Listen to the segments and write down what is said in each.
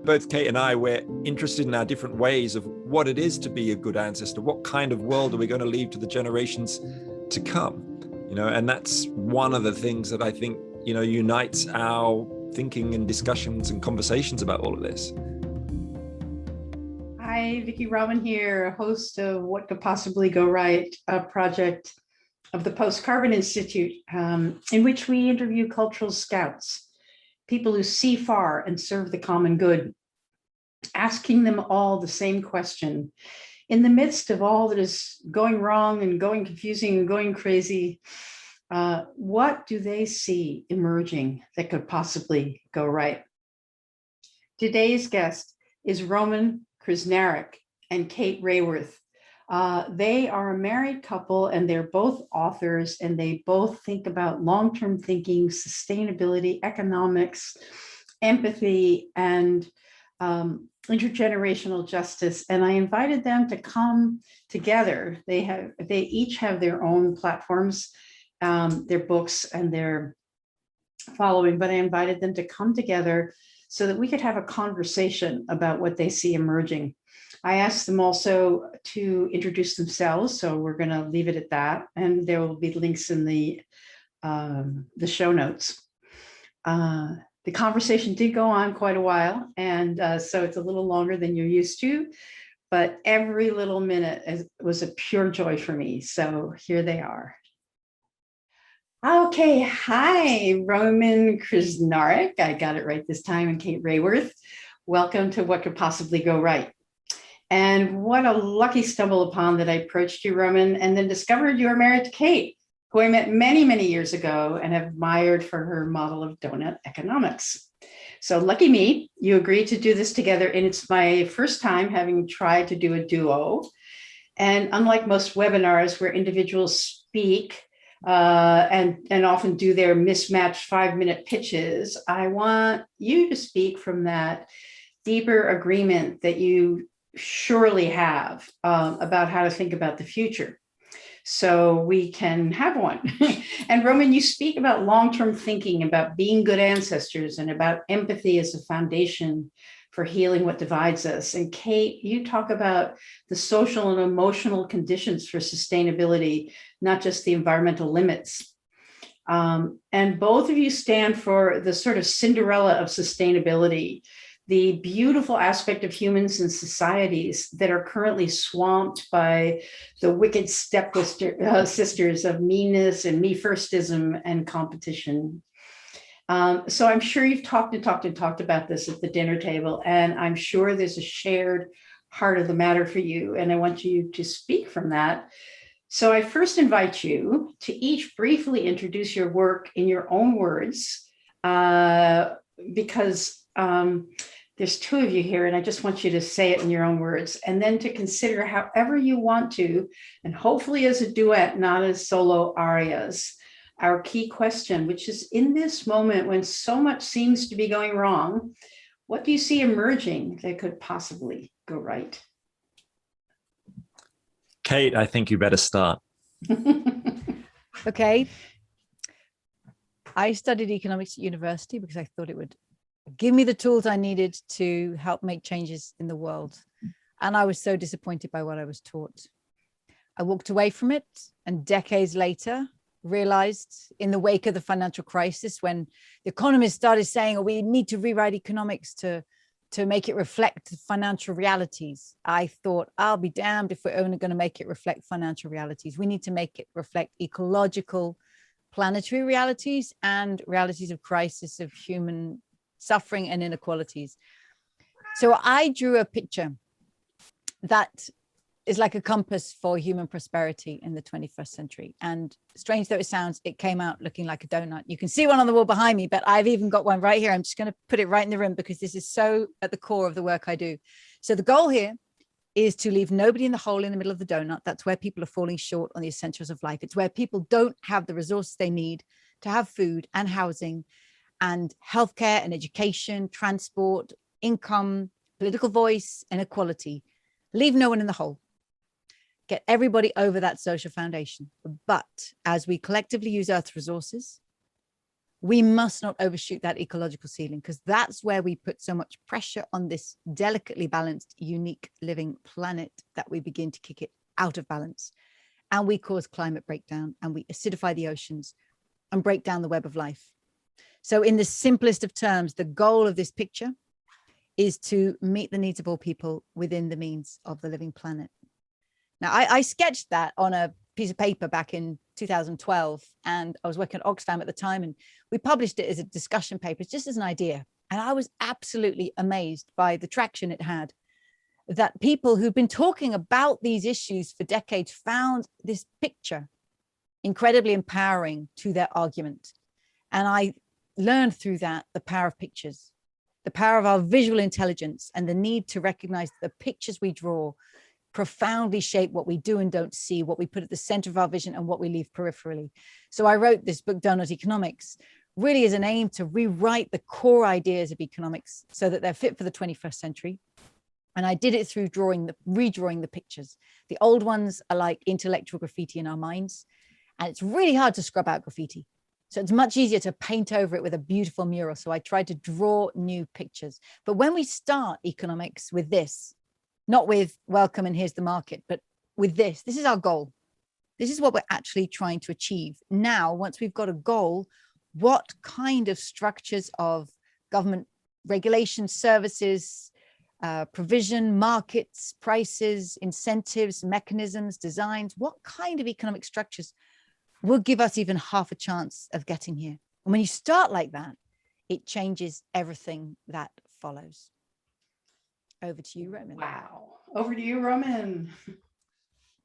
both Kate and I, we're interested in our different ways of what it is to be a good ancestor. What kind of world are we going to leave to the generations to come? And that's one of the things that I think, unites our thinking and discussions and conversations about all of this. Hi, Vicki Robin here, host of What Could Possibly Go Right, a project of the Post-Carbon Institute, in which we interview cultural scouts, people who see far and serve the common good, asking them all the same question. In the midst of all that is going wrong and going confusing and going crazy, what do they see emerging that could possibly go right? Today's guest is Roman Krznaric and Kate Raworth. They are a married couple and they're both authors, and they both think about long-term thinking, sustainability, economics, empathy, and intergenerational justice. And I invited them to come together. They each have their own platforms, their books and their following, but I invited them to come together so that we could have a conversation about what they see emerging. I asked them also to introduce themselves, so we're going to leave it at that, and there will be links in the show notes. The conversation did go on quite a while, and so it's a little longer than you're used to, but every little minute was a pure joy for me. So here they are. Okay, hi, Roman Krznaric. I got it right this time, and Kate Raworth. Welcome to What Could Possibly Go Right. And what a lucky stumble upon that I approached you, Roman, and then discovered you were married to Kate, who I met many, many years ago and have admired for her model of Doughnut Economics. So lucky me, you agreed to do this together, and it's my first time having tried to do a duo. And unlike most webinars where individuals speak and often do their mismatched 5-minute pitches, I want you to speak from that deeper agreement that you surely have about how to think about the future, so we can have one. And Roman, you speak about long-term thinking, about being good ancestors, and about empathy as a foundation for healing what divides us. And Kate, you talk about the social and emotional conditions for sustainability, not just the environmental limits. And both of you stand for the sort of Cinderella of sustainability, the beautiful aspect of humans and societies that are currently swamped by the wicked sisters of meanness and me-firstism and competition. So I'm sure you've talked about this at the dinner table, and I'm sure there's a shared heart of the matter for you, and I want you to speak from that. So I first invite you to each briefly introduce your work in your own words, because there's two of you here, and I just want you to say it in your own words, and then to consider however you want to, and hopefully as a duet, not as solo arias, our key question, which is, in this moment when so much seems to be going wrong, what do you see emerging that could possibly go right? Kate, I think you better start. Okay. I studied economics at university because I thought it would give me the tools I needed to help make changes in the world. And I was so disappointed by what I was taught. I walked away from it, and decades later realized, in the wake of the financial crisis, when the economists started saying, oh, we need to rewrite economics to make it reflect financial realities, I thought, I'll be damned if we're only going to make it reflect financial realities. We need to make it reflect ecological, planetary realities and realities of crisis, of human suffering and inequalities. So I drew a picture that is like a compass for human prosperity in the 21st century. And strange though it sounds, it came out looking like a donut. You can see one on the wall behind me, but I've even got one right here. I'm just going to put it right in the room because this is so at the core of the work I do. So the goal here is to leave nobody in the hole in the middle of the donut. That's where people are falling short on the essentials of life. It's where people don't have the resources they need to have food and housing and healthcare and education, transport, income, political voice, and equality. Leave no one in the hole. Get everybody over that social foundation. But as we collectively use Earth's resources, we must not overshoot that ecological ceiling, because that's where we put so much pressure on this delicately balanced, unique living planet, that we begin to kick it out of balance. And we cause climate breakdown, and we acidify the oceans and break down the web of life. So in the simplest of terms, the goal of this picture is to meet the needs of all people within the means of the living planet. Now, I sketched that on a piece of paper back in 2012, and I was working at Oxfam at the time, and we published it as a discussion paper, just as an idea. And I was absolutely amazed by the traction it had, that people who've been talking about these issues for decades found this picture incredibly empowering to their argument. And I learned through that the power of pictures, the power of our visual intelligence, and the need to recognize that the pictures we draw profoundly shape what we do and don't see, what we put at the center of our vision and what we leave peripherally. So I wrote this book, Doughnut Economics, really as an aim to rewrite the core ideas of economics so that they're fit for the 21st century. And I did it through redrawing the pictures. The old ones are like intellectual graffiti in our minds, and it's really hard to scrub out graffiti. So it's much easier to paint over it with a beautiful mural. So I tried to draw new pictures. But when we start economics with this, not with welcome and here's the market, but with this is our goal. This is what we're actually trying to achieve. Now, once we've got a goal, what kind of structures of government regulation, services, provision, markets, prices, incentives, mechanisms, designs, what kind of economic structures will give us even half a chance of getting here? And when you start like that, it changes everything that follows. Over to you, Roman. Wow. Over to you, Roman.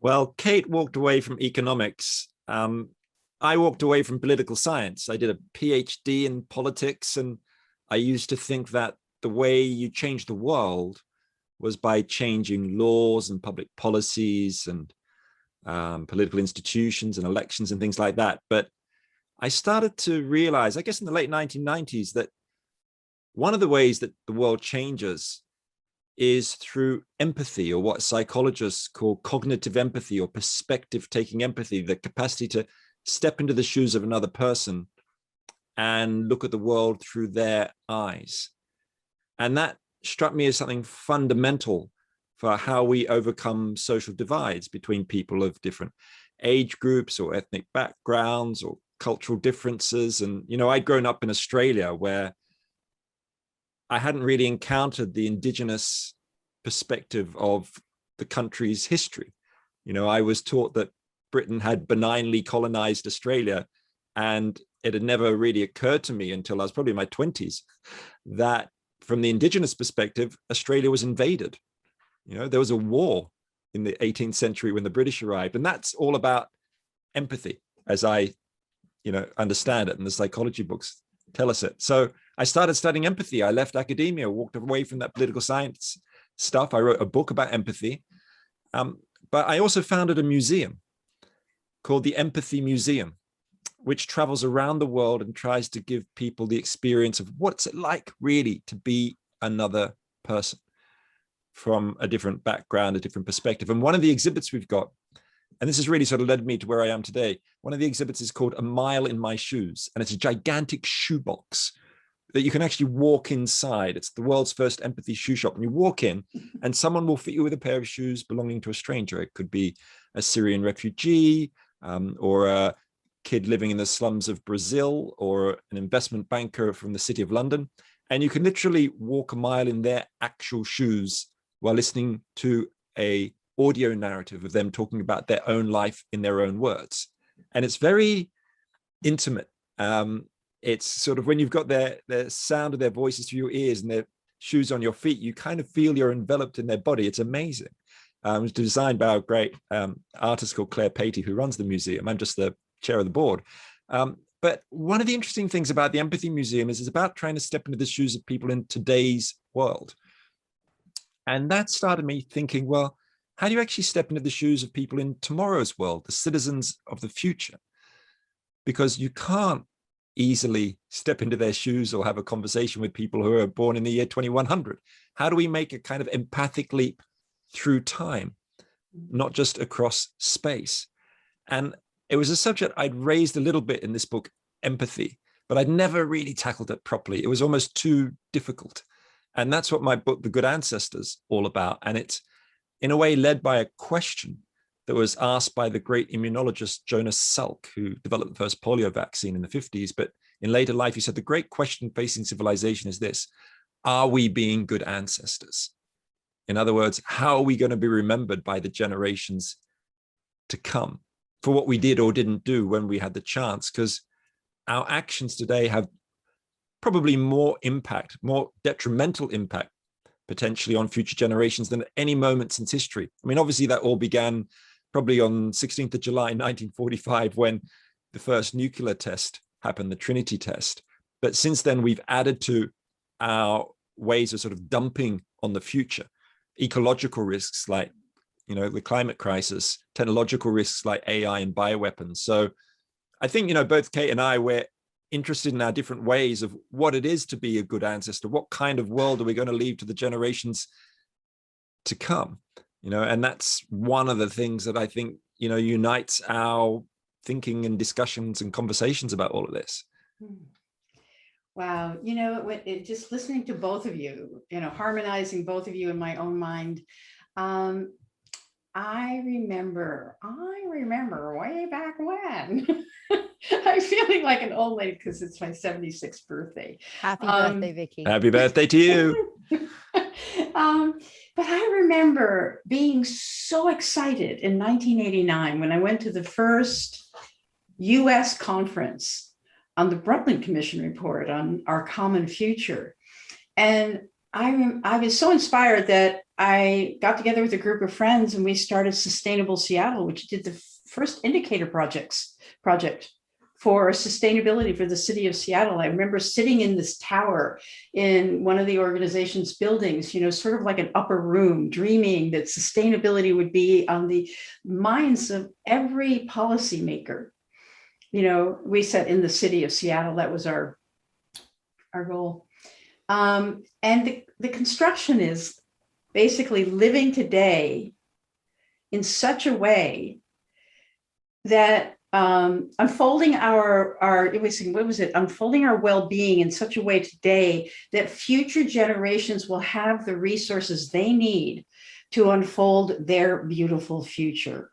Well, Kate walked away from economics. I walked away from political science. I did a PhD in politics, and I used to think that the way you change the world was by changing laws and public policies and political institutions and elections and things like that. But I started to realize, I guess in the late 1990s, that one of the ways that the world changes is through empathy, or what psychologists call cognitive empathy, or perspective-taking empathy, the capacity to step into the shoes of another person and look at the world through their eyes. And that struck me as something fundamental for how we overcome social divides between people of different age groups or ethnic backgrounds or cultural differences. And, you know, I'd grown up in Australia, where I hadn't really encountered the indigenous perspective of the country's history. You know, I was taught that Britain had benignly colonized Australia, and it had never really occurred to me until I was probably in my 20s that from the indigenous perspective, Australia was invaded. You know, there was a war in the 18th century when the British arrived, and that's all about empathy, as I, understand it, and the psychology books tell us it. So I started studying empathy. I left academia, walked away from that political science stuff. I wrote a book about empathy, but I also founded a museum called the Empathy Museum, which travels around the world and tries to give people the experience of what's it like really to be another person from a different background, a different perspective. And one of the exhibits we've got, and this has really sort of led me to where I am today, one of the exhibits is called A Mile in My Shoes, and it's a gigantic shoebox that you can actually walk inside. It's the world's first empathy shoe shop. And you walk in and someone will fit you with a pair of shoes belonging to a stranger. It could be a Syrian refugee, or a kid living in the slums of Brazil, or an investment banker from the City of London. And you can literally walk a mile in their actual shoes while listening to a audio narrative of them talking about their own life in their own words. And it's very intimate. It's sort of when you've got the sound of their voices through your ears and their shoes on your feet, you kind of feel you're enveloped in their body. It's amazing. It was designed by a great artist called Claire Patey, who runs the museum. I'm just the chair of the board. But one of the interesting things about the Empathy Museum is it's about trying to step into the shoes of people in today's world. And that started me thinking, well, how do you actually step into the shoes of people in tomorrow's world, the citizens of the future? Because you can't easily step into their shoes or have a conversation with people who are born in the year 2100. How do we make a kind of empathic leap through time, not just across space? And it was a subject I'd raised a little bit in this book, Empathy, but I'd never really tackled it properly. It was almost too difficult. And that's what my book, The Good Ancestors, all about. And it's in a way led by a question that was asked by the great immunologist Jonas Salk, who developed the first polio vaccine in the 50s. But in later life, he said, the great question facing civilization is this: are we being good ancestors? In other words, how are we going to be remembered by the generations to come for what we did or didn't do when we had the chance? Because our actions today have probably more impact, more detrimental impact, potentially on future generations than at any moment since history. I mean, obviously that all began probably on 16th of July, 1945, when the first nuclear test happened, the Trinity test. But since then, we've added to our ways of sort of dumping on the future, ecological risks like, the climate crisis, technological risks like AI and bioweapons. So I think, both Kate and I, we're interested in our different ways of what it is to be a good ancestor. What kind of world are we going to leave to the generations to come? And that's one of the things that I think, unites our thinking and discussions and conversations about all of this. Wow. Just listening to both of you, harmonizing both of you in my own mind. I remember way back when. I'm feeling like an old lady because it's my 76th birthday. Happy birthday, Vicky. Happy birthday to you. But I remember being so excited in 1989 when I went to the first US conference on the Brundtland Commission report on our common future. And I was so inspired that I got together with a group of friends and we started Sustainable Seattle, which did the first indicator project for sustainability for the city of Seattle. I remember sitting in this tower in one of the organization's buildings, sort of like an upper room, dreaming that sustainability would be on the minds of every policymaker. We said in the city of Seattle, that was our goal. And the construction is basically living today in such a way that unfolding unfolding our well-being in such a way today that future generations will have the resources they need to unfold their beautiful future.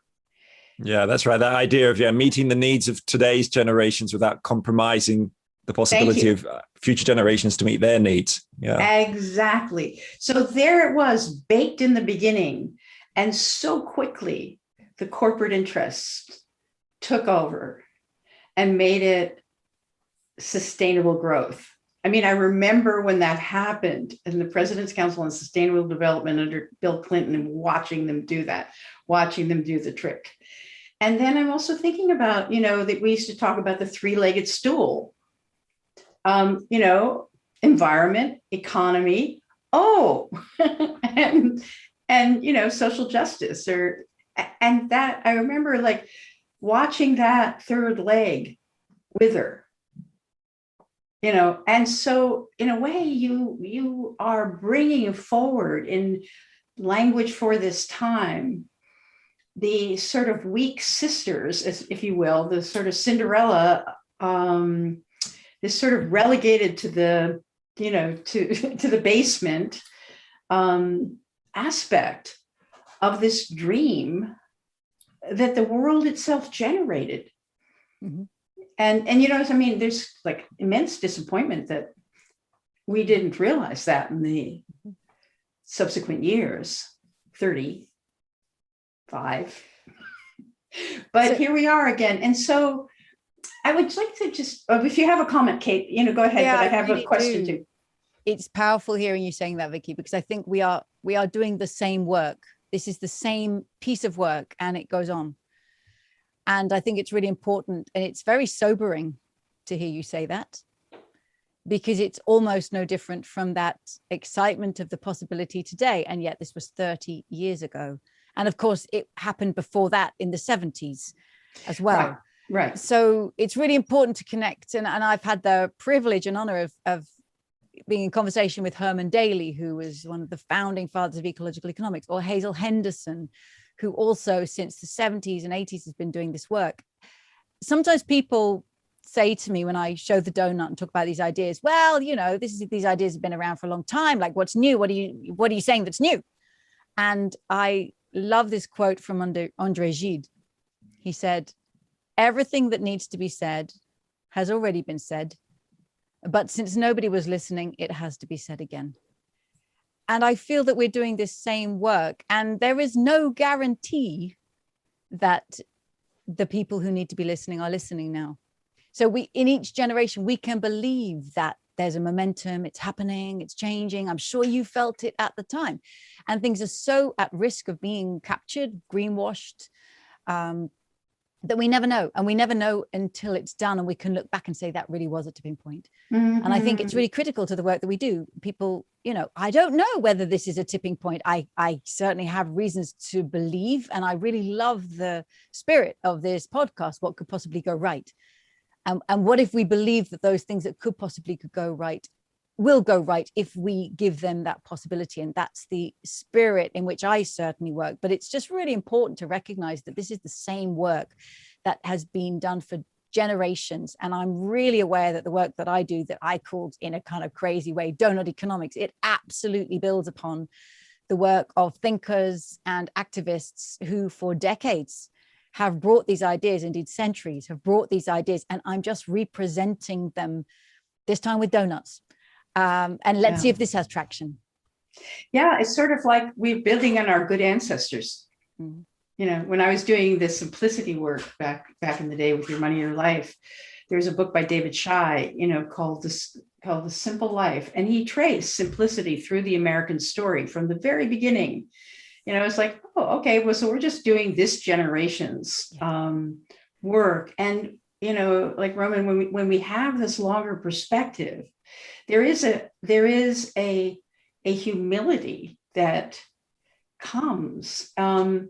Yeah, that's right. That idea of meeting the needs of today's generations without compromising the possibility of future generations to meet their needs. Yeah, exactly. So there it was, baked in the beginning, and so quickly the corporate interests took over and made it sustainable growth. I mean, I remember when that happened in the President's Council on Sustainable Development under Bill Clinton and watching them do that, watching them do the trick. And then I'm also thinking about, that we used to talk about the three-legged stool, environment, economy, and social justice, and that I remember like watching that third leg wither, and so in a way you are bringing forward in language for this time the sort of weak sisters, if you will, the sort of Cinderella, is sort of relegated to the to the basement aspect of this dream that the world itself generated. Mm-hmm. And there's like immense disappointment that we didn't realize that in the subsequent years, 35. But here we are again. And so I would like to just, if you have a comment, Kate, go ahead, but I have really a question too. It's powerful hearing you saying that, Vicky, because I think we are doing the same work. This is the same piece of work and it goes on. And I think it's really important, and it's very sobering to hear you say that, because it's almost no different from that excitement of the possibility today. And yet this was 30 years ago. And of course, it happened before that in the 70s as well. Right. So it's really important to connect. And I've had the privilege and honor of being in conversation with Herman Daly, who was one of the founding fathers of ecological economics, or Hazel Henderson, who also since the 70s and 80s has been doing this work. Sometimes people say to me when I show the donut and talk about these ideas, well, you know, these ideas have been around for a long time. Like, what's new? What are you saying that's new? And I love this quote from Andre Gide. He said, everything that needs to be said has already been said, but since nobody was listening, it has to be said again. And I feel that we're doing this same work, and there is no guarantee that the people who need to be listening are listening now. So in each generation, we can believe that there's a momentum, it's happening, it's changing. I'm sure you felt it at the time. And things are so at risk of being captured, greenwashed, that we never know. And we never know until it's done, and we can look back and say that really was a tipping point. Mm-hmm. And I think it's really critical to the work that we do. People, you know, I don't know whether this is a tipping point. I certainly have reasons to believe, and I really love the spirit of this podcast, What Could Possibly Go Right? And what if we believe that those things that could go right will go right if we give them that possibility? And that's the spirit in which I certainly work. But it's just really important to recognize that this is the same work that has been done for generations. And I'm really aware that the work that I do, that I called in a kind of crazy way, Doughnut Economics, it absolutely builds upon the work of thinkers and activists who for decades have brought these ideas, indeed centuries, have brought these ideas, and I'm just representing them this time with donuts. And let's see if this has traction. Yeah, it's sort of like we're building on our good ancestors. Mm-hmm. You know, when I was doing the simplicity work back in the day with Your Money, Your Life, there's a book by David Shai, you know, called The Simple Life, and he traced simplicity through the American story from the very beginning. You know, it's like, oh, okay, well, so we're just doing this generation's work. And, you know, like Roman, when we have this longer perspective, there is a humility that comes. And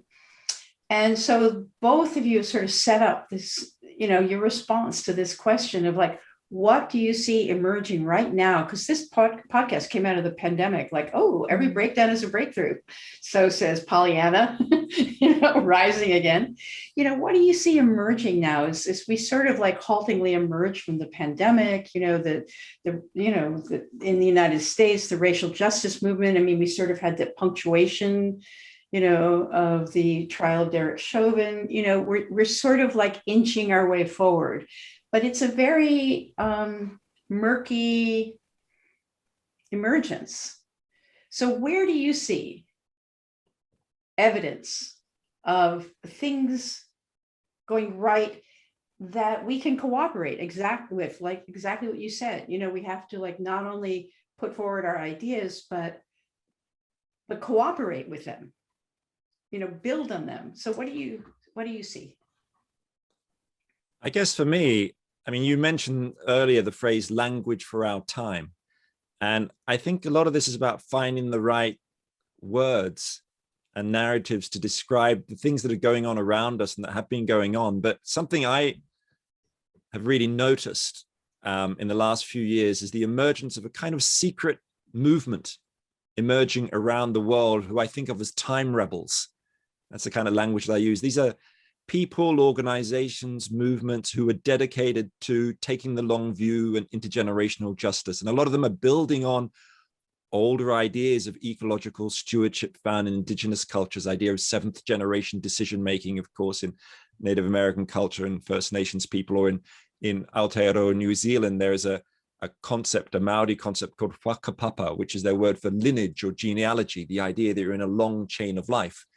so both of you sort of set up this, you know, your response to this question of like, what do you see emerging right now? Because this podcast came out of the pandemic, like, oh, every breakdown is a breakthrough. So says Pollyanna, you know, rising again. You know, what do you see emerging now? Is we sort of like haltingly emerge from the pandemic, you know, in the United States, the racial justice movement. I mean, we sort of had that punctuation, you know, of the trial of Derek Chauvin. You know, we're sort of like inching our way forward. But it's a very murky emergence. So where do you see evidence of things going right that we can cooperate exactly what you said? You know, we have to like not only put forward our ideas, but cooperate with them, you know, build on them. So what do you see? I guess for me, I mean, you mentioned earlier the phrase language for our time. And I think a lot of this is about finding the right words and narratives to describe the things that are going on around us and that have been going on. But something I have really noticed in the last few years is the emergence of a kind of secret movement emerging around the world who I think of as time rebels. That's the kind of language that I use. These are people, organizations, movements who are dedicated to taking the long view and intergenerational justice. And a lot of them are building on older ideas of ecological stewardship found in indigenous cultures, idea of seventh generation decision-making, of course, in Native American culture and First Nations people, or in Aotearoa, New Zealand, there is a concept, a Maori concept called whakapapa, which is their word for lineage or genealogy, the idea that you're in a long chain of life,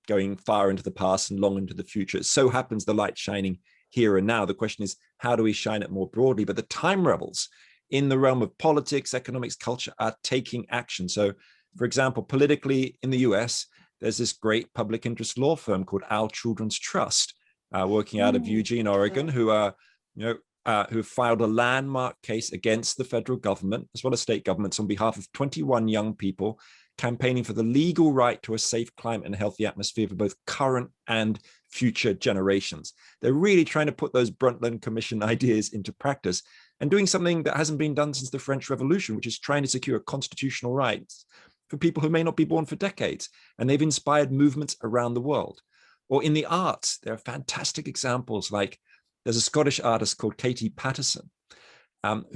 going far into the past and long into the future. It so happens the light's shining here and now. The question is, how do we shine it more broadly? But the time rebels in the realm of politics, economics, culture are taking action. So, for example, politically in the US, there's this great public interest law firm called Our Children's Trust, working out of Eugene, Oregon, who filed a landmark case against the federal government, as well as state governments, on behalf of 21 young people campaigning for the legal right to a safe climate and healthy atmosphere for both current and future generations. They're really trying to put those Brundtland Commission ideas into practice and doing something that hasn't been done since the French Revolution, which is trying to secure constitutional rights for people who may not be born for decades. And they've inspired movements around the world. Or in the arts, there are fantastic examples like there's a Scottish artist called Katie Patterson,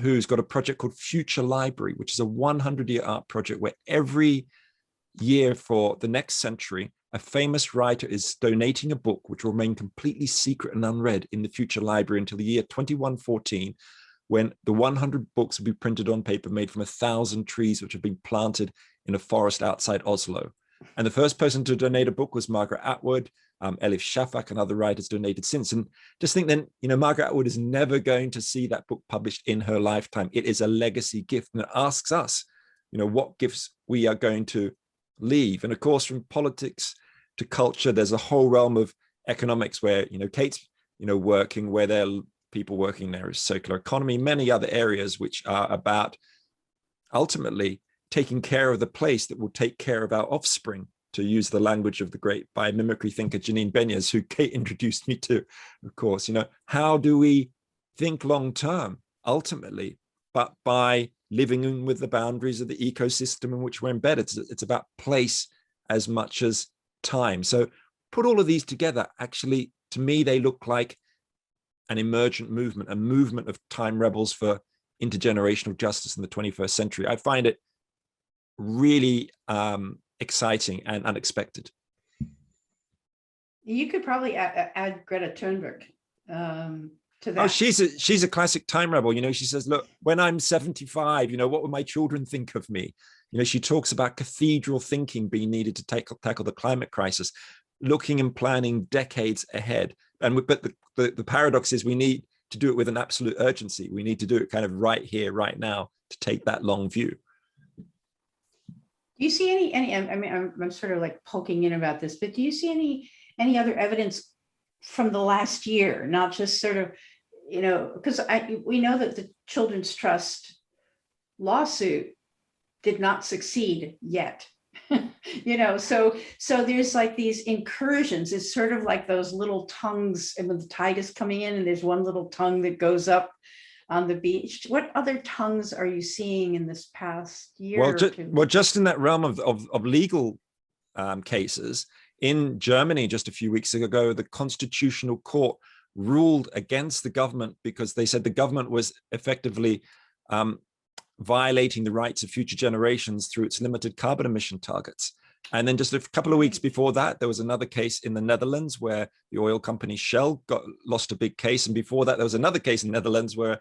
who's got a project called Future Library, which is a 100-year art project where every year for the next century, a famous writer is donating a book which will remain completely secret and unread in the Future Library until the year 2114, when the 100 books will be printed on paper made from 1,000 trees which have been planted in a forest outside Oslo. And the first person to donate a book was Margaret Atwood. Elif Shafak and other writers donated since. And just think then, Margaret Atwood is never going to see that book published in her lifetime. It is a legacy gift, and it asks us, what gifts we are going to leave. And of course, from politics to culture, there's a whole realm of economics where, Kate's, working, where there are people working there is circular economy, many other areas which are about ultimately taking care of the place that will take care of our offspring, to use the language of the great biomimicry thinker Janine Benyus, who Kate introduced me to, of course. How do we think long term ultimately, but by living in with the boundaries of the ecosystem in which we're embedded? It's about place as much as time. So put all of these together, actually, to me, they look like an emergent movement, a movement of time rebels for intergenerational justice in the 21st century. I find it really exciting and unexpected. You could probably add Greta Thunberg to that. Oh, she's a classic time rebel. She says, look, when I'm 75, what will my children think of me? She talks about cathedral thinking being needed to tackle the climate crisis, looking and planning decades ahead. But the paradox is we need to do it with an absolute urgency. We need to do it kind of right here, right now, to take that long view. Do you see any? I mean, I'm sort of like poking in about this, but do you see any other evidence from the last year, not just sort of, because we know that the Children's Trust lawsuit did not succeed yet. So there's like these incursions. It's sort of like those little tongues, and when the tide is coming in, and there's one little tongue that goes up on the beach. What other tongues are you seeing in this past year or two? Well, just in that realm of legal cases, in Germany just a few weeks ago, the Constitutional Court ruled against the government because they said the government was effectively violating the rights of future generations through its limited carbon emission targets. And then just a couple of weeks before that, there was another case in the Netherlands where the oil company Shell lost a big case. And before that, there was another case in the Netherlands where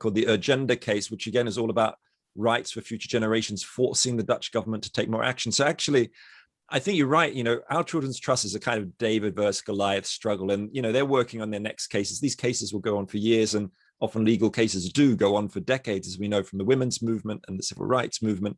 called the Urgenda case, which again is all about rights for future generations, forcing the Dutch government to take more action. So actually, I think you're right. Our Children's Trust is a kind of David versus Goliath struggle. And, they're working on their next cases. These cases will go on for years, and often legal cases do go on for decades, as we know from the women's movement and the civil rights movement.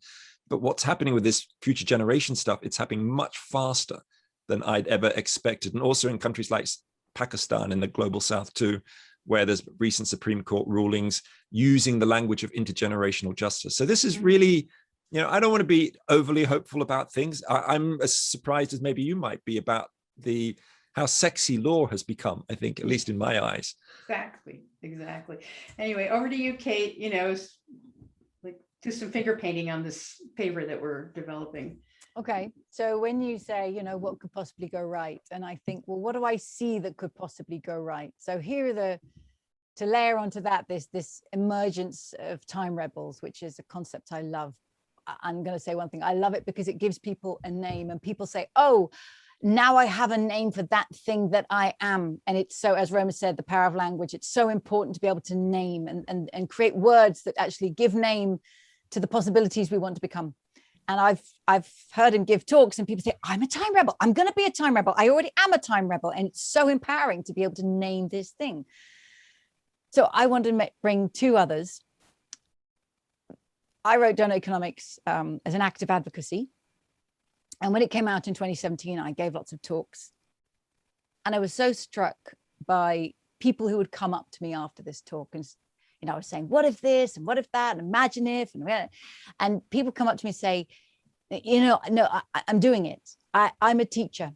But what's happening with this future generation stuff, it's happening much faster than I'd ever expected. And also in countries like Pakistan in the global south too, where there's recent Supreme Court rulings using the language of intergenerational justice. So this is really, I don't want to be overly hopeful about things. I'm as surprised as maybe you might be about how sexy law has become, I think, at least in my eyes. Exactly. Anyway, over to you, Kate. Do some finger painting on this paper that we're developing. Okay, so when you say, what could possibly go right, and I think, well, what do I see that could possibly go right? So here are to layer onto that, this emergence of time rebels, which is a concept I love. I'm going to say one thing. I love it because it gives people a name, and people say, oh, now I have a name for that thing that I am. And it's so, as Roma said, the power of language. It's so important to be able to name and create words that actually give name to the possibilities we want to become. And I've heard him give talks, and people say, I'm a time rebel. I'm going to be a time rebel. I already am a time rebel. And it's so empowering to be able to name this thing. So I wanted to bring two others. I wrote Doughnut Economics as an act of advocacy. And when it came out in 2017, I gave lots of talks. And I was so struck by people who would come up to me after this talk and, I was saying, what if this and what if that, and imagine if, and people come up to me and say, no, I'm doing it. I'm a teacher,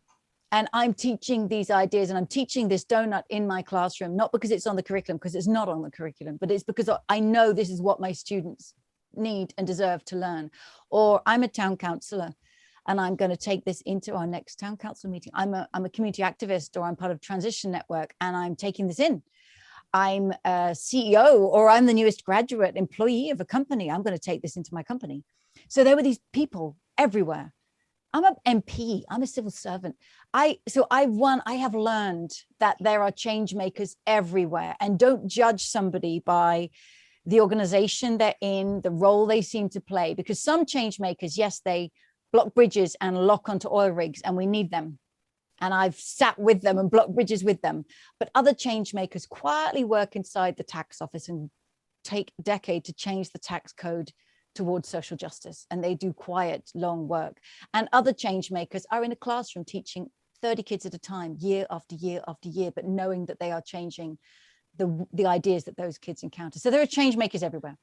and I'm teaching these ideas, and I'm teaching this donut in my classroom, not because it's on the curriculum, because it's not on the curriculum, but it's because I know this is what my students need and deserve to learn. Or I'm a town councillor, and I'm going to take this into our next town council meeting. I'm a community activist, or I'm part of Transition Network, and I'm taking this in. I'm a CEO, or I'm the newest graduate employee of a company. I'm going to take this into my company. So there were these people everywhere. I'm an MP, I'm a civil servant. I have learned that there are change makers everywhere, and don't judge somebody by the organization they're in, the role they seem to play, because some change makers, yes, they block bridges and lock onto oil rigs, and we need them. And I've sat with them and blocked bridges with them. But other change makers quietly work inside the tax office and take a decade to change the tax code towards social justice. And they do quiet, long work. And other change makers are in a classroom teaching 30 kids at a time, year after year after year, but knowing that they are changing the ideas that those kids encounter. So there are change makers everywhere.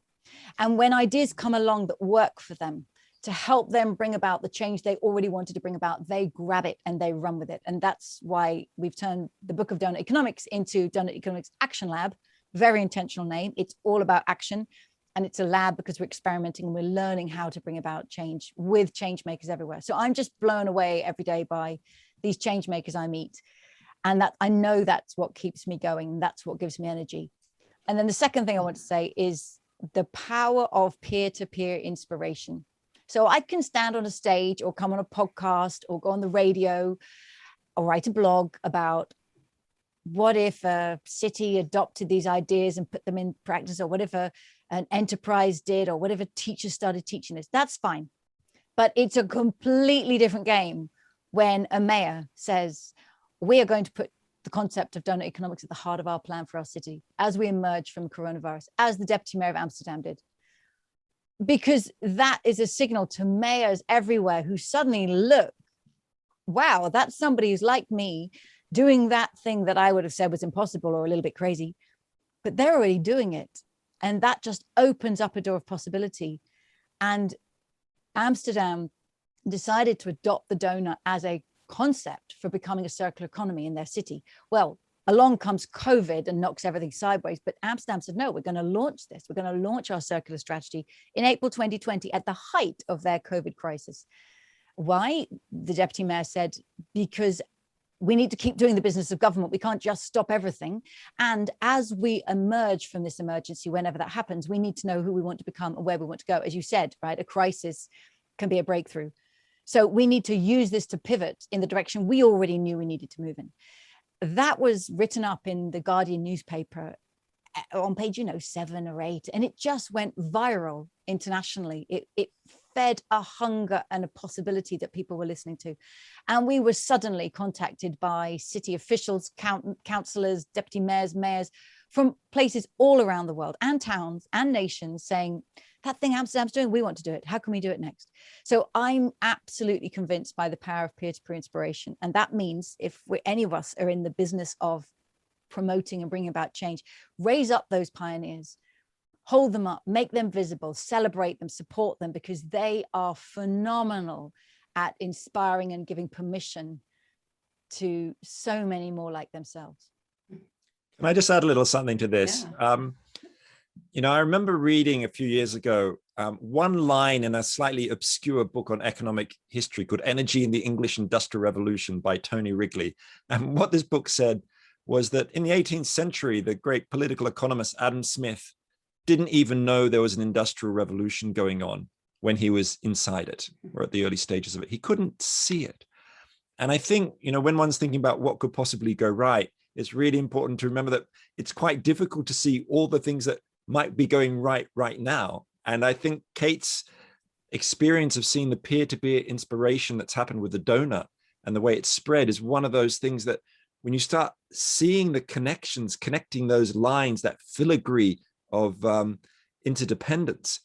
And when ideas come along that work for them, to help them bring about the change they already wanted to bring about, they grab it and they run with it. And that's why we've turned the book of Doughnut Economics into Doughnut Economics Action Lab. Very intentional name. It's all about action. And it's a lab because we're experimenting and we're learning how to bring about change with change makers everywhere. So I'm just blown away every day by these change makers I meet. And that I know that's what keeps me going. That's what gives me energy. And then the second thing I want to say is the power of peer-to-peer inspiration. So I can stand on a stage or come on a podcast or go on the radio or write a blog about what if a city adopted these ideas and put them in practice, or what if an enterprise did, or what if a teacher started teaching this. That's fine. But it's a completely different game when a mayor says, we are going to put the concept of Doughnut economics at the heart of our plan for our city as we emerge from coronavirus, as the deputy mayor of Amsterdam did. Because that is a signal to mayors everywhere who suddenly look, wow, that's somebody who's like me doing that thing that I would have said was impossible or a little bit crazy, but they're already doing it. And that just opens up a door of possibility. And Amsterdam decided to adopt the donut as a concept for becoming a circular economy in their city. Well, along comes COVID and knocks everything sideways. But Amsterdam said, no, we're going to launch this. We're going to launch our circular strategy in April 2020 at the height of their COVID crisis. Why? The deputy mayor said, because we need to keep doing the business of government. We can't just stop everything. And as we emerge from this emergency, whenever that happens, we need to know who we want to become and where we want to go. As you said, right, a crisis can be a breakthrough. So we need to use this to pivot in the direction we already knew we needed to move in. That was written up in the Guardian newspaper on page, 7 or 8, and it just went viral internationally. It fed a hunger and a possibility that people were listening to. And we were suddenly contacted by city officials, councillors, deputy mayors from places all around the world, and towns and nations, saying, that thing Amsterdam's doing, we want to do it. How can we do it next? So I'm absolutely convinced by the power of peer-to-peer inspiration. And that means if any of us are in the business of promoting and bringing about change, raise up those pioneers, hold them up, make them visible, celebrate them, support them, because they are phenomenal at inspiring and giving permission to so many more like themselves. Can I just add a little something to this? Yeah. I remember reading a few years ago, one line in a slightly obscure book on economic history called Energy in the English Industrial Revolution by Tony Wrigley. And what this book said was that in the 18th century, the great political economist Adam Smith didn't even know there was an industrial revolution going on when he was inside it or at the early stages of it. He couldn't see it. And I think, when one's thinking about what could possibly go right, it's really important to remember that it's quite difficult to see all the things that might be going right now. And I think Kate's experience of seeing the peer-to-peer inspiration that's happened with the donut and the way it's spread is one of those things that when you start seeing the connections, connecting those lines, that filigree of interdependence,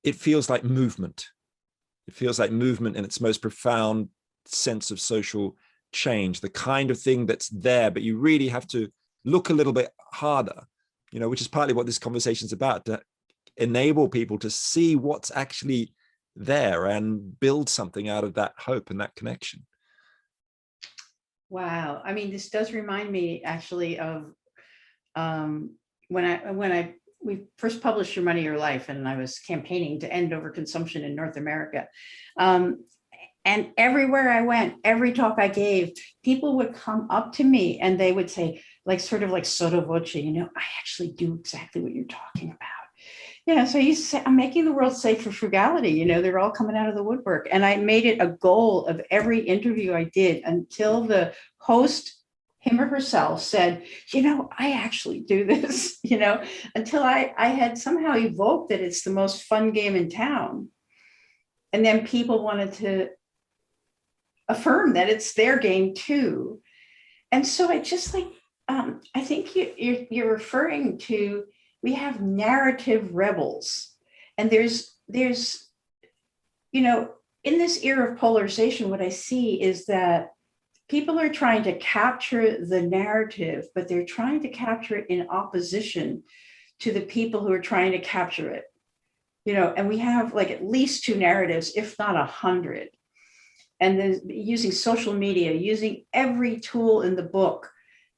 it feels like movement. It feels like movement in its most profound sense of social change, the kind of thing that's there, but you really have to look a little bit harder, which is partly what this conversation is about, to enable people to see what's actually there and build something out of that hope and that connection. Wow. I mean, this does remind me actually of when we first published Your Money, Your Life, and I was campaigning to end overconsumption in North America. And everywhere I went, every talk I gave, people would come up to me and they would say, like, sort of like sotto voce, I actually do exactly what you're talking about. So you say, I'm making the world safe for frugality. They're all coming out of the woodwork. And I made it a goal of every interview I did until the host, him or herself, said, I actually do this, until I had somehow evoked that it's the most fun game in town. And then people wanted to affirm that it's their game too. And so I just I think you're referring to, we have narrative rebels, and there's in this era of polarization, what I see is that people are trying to capture the narrative, but they're trying to capture it in opposition to the people who are trying to capture it. And we have like at least 2 narratives, if not 100. And then using social media, using every tool in the book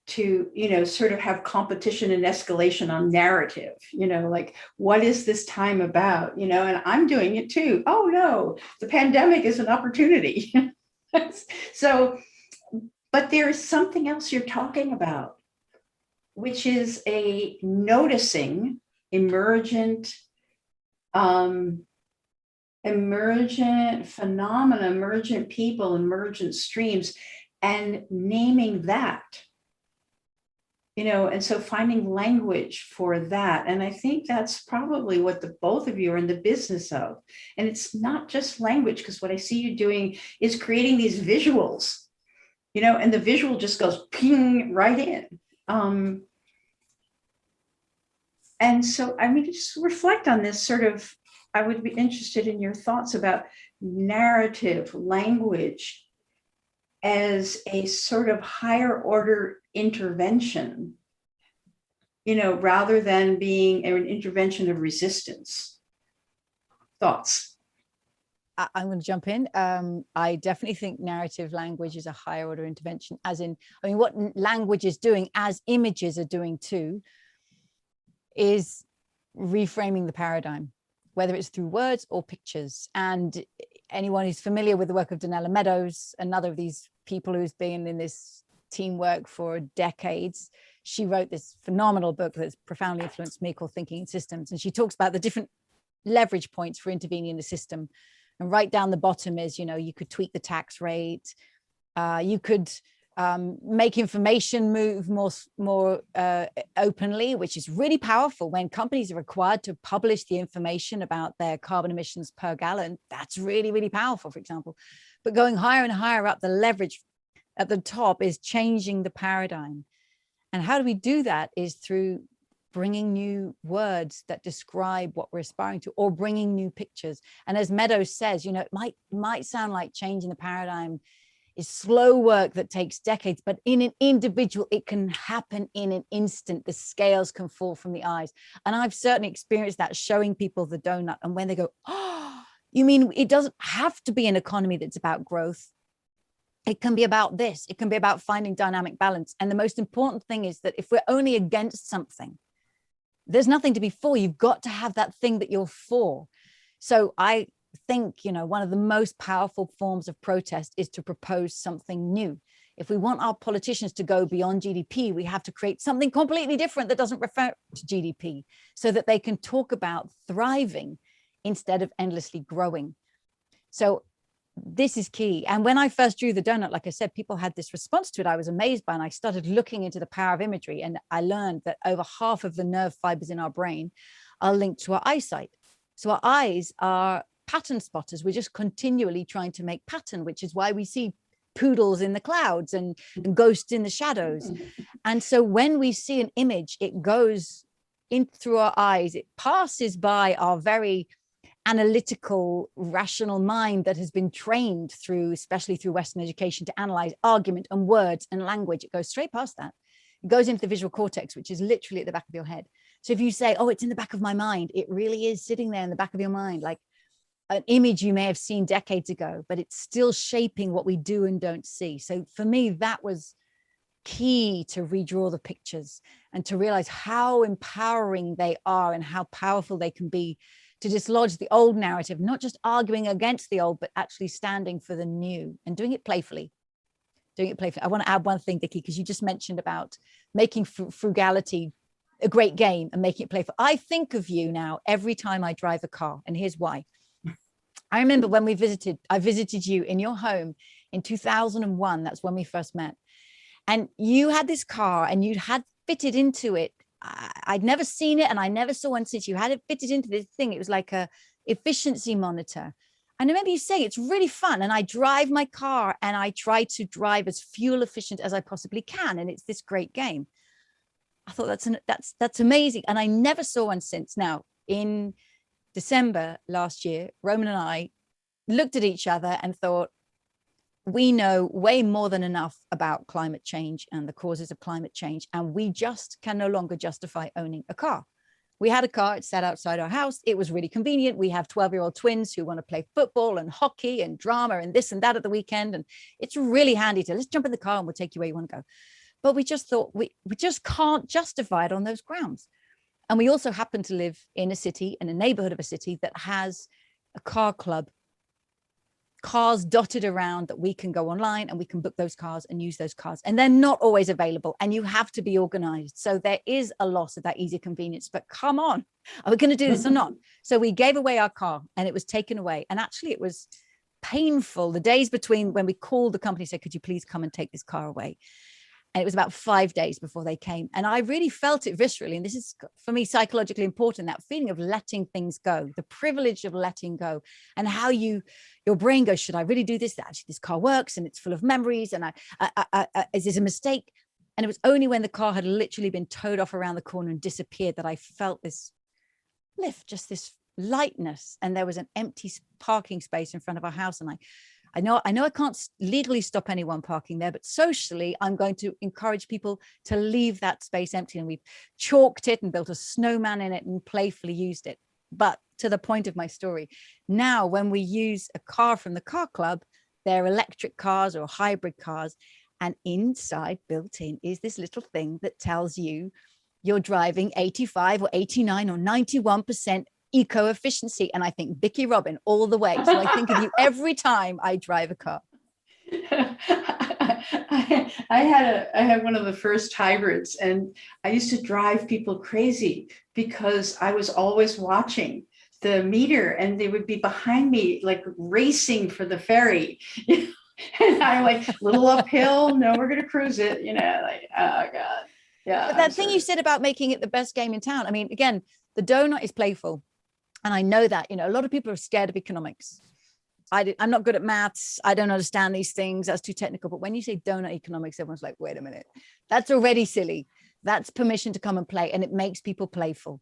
to, sort of have competition and escalation on narrative, like, what is this time about? And I'm doing it too. Oh no, the pandemic is an opportunity. So, but there is something else you're talking about, which is a noticing emergent phenomena, emergent people, emergent streams, and naming that. And so finding language for that. And I think that's probably what the both of you are in the business of. And it's not just language, because what I see you doing is creating these visuals, and the visual just goes ping right in. And so, just reflect on this sort of, I would be interested in your thoughts about narrative language as a sort of higher order intervention, rather than being an intervention of resistance. Thoughts? I'm going to jump in. I definitely think narrative language is a higher order intervention, as in, what language is doing, as images are doing too, is reframing the paradigm, whether it's through words or pictures. And anyone who's familiar with the work of Donella Meadows, another of these people who's been in this teamwork for decades, she wrote this phenomenal book that's profoundly influenced me called Thinking in Systems. And she talks about the different leverage points for intervening in the system. And right down the bottom is, you could tweak the tax rate. You could make information move more openly, which is really powerful when companies are required to publish the information about their carbon emissions per gallon. That's really, really powerful, for example. But going higher and higher up, the leverage at the top is changing the paradigm. And how do we do that is through bringing new words that describe what we're aspiring to, or bringing new pictures. And as Meadows says, it might sound like changing the paradigm is slow work that takes decades, but in an individual, it can happen in an instant. The scales can fall from the eyes. And I've certainly experienced that, showing people the donut. And when they go, oh, you mean it doesn't have to be an economy that's about growth. It can be about this. It can be about finding dynamic balance. And the most important thing is that if we're only against something, there's nothing to be for. You've got to have that thing that you're for. So I think, one of the most powerful forms of protest is to propose something new. If we want our politicians to go beyond GDP, we have to create something completely different that doesn't refer to GDP, so that they can talk about thriving instead of endlessly growing. So this is key. And when I first drew the donut, like I said, people had this response to it I was amazed by, and I started looking into the power of imagery, and I learned that over half of the nerve fibers in our brain are linked to our eyesight. So our eyes are pattern spotters. We're just continually trying to make pattern, which is why we see poodles in the clouds and ghosts in the shadows. And so when we see an image, it goes in through our eyes, it passes by our very analytical, rational mind that has been trained through, especially through Western education, to analyze argument and words and language. It goes straight past that. It goes into the visual cortex, which is literally at the back of your head. So if you say, oh, it's in the back of my mind, it really is sitting there in the back of your mind, like an image you may have seen decades ago, but it's still shaping what we do and don't see. So for me, that was key to redraw the pictures and to realize how empowering they are and how powerful they can be to dislodge the old narrative, not just arguing against the old, but actually standing for the new and doing it playfully. I want to add one thing, Vicky, because you just mentioned about making frugality a great game and making it playful. I think of you now every time I drive a car, and here's why. I remember when I visited you in your home in 2001. That's when we first met. And you had this car and you'd had fitted into it. I'd never seen it, and I never saw one since. You had it fitted into this thing. It was like a efficiency monitor. And I remember you saying it's really fun. And I drive my car and I try to drive as fuel efficient as I possibly can. And it's this great game. I thought that's amazing. And I never saw one since. Now, in December last year, Roman and I looked at each other and thought, we know way more than enough about climate change and the causes of climate change. And we just can no longer justify owning a car. We had a car, it sat outside our house. It was really convenient. We have 12-year-old twins who want to play football and hockey and drama and this and that at the weekend. And it's really handy to let's jump in the car and we'll take you where you want to go. But we just thought we just can't justify it on those grounds. And we also happen to live in a city, in a neighborhood of a city that has a car club, cars dotted around that we can go online and we can book those cars and use those cars. And they're not always available and you have to be organized. So there is a loss of that easy convenience, but come on, are we going to do this or not? So we gave away our car and it was taken away. And actually it was painful. The days between when we called the company, said, could you please come and take this car away? And it was about 5 days before they came. And I really felt it viscerally. And this is, for me, psychologically important, that feeling of letting things go, the privilege of letting go, and how your brain goes, should I really do this? Actually, this car works and it's full of memories. And is this a mistake? And it was only when the car had literally been towed off around the corner and disappeared that I felt this lift, just this lightness. And there was an empty parking space in front of our house. And I know I can't legally stop anyone parking there, but socially, I'm going to encourage people to leave that space empty. And we've chalked it and built a snowman in it and playfully used it. But to the point of my story, now when we use a car from the car club, they're electric cars or hybrid cars. And inside, built in, is this little thing that tells you you're driving 85 or 89 or 91% eco-efficiency. And I think Vicky Robin all the way. So I think of you every time I drive a car. I had one of the first hybrids, and I used to drive people crazy because I was always watching the meter and they would be behind me like racing for the ferry. And I'm like, little uphill, no, we're going to cruise it, like, oh God. Yeah. But that thing you said about making it the best game in town. I mean, again, the donut is playful. And I know that, a lot of people are scared of economics. I'm not good at maths. I don't understand these things. That's too technical. But when you say donut economics, everyone's like, wait a minute, that's already silly. That's permission to come and play. And it makes people playful.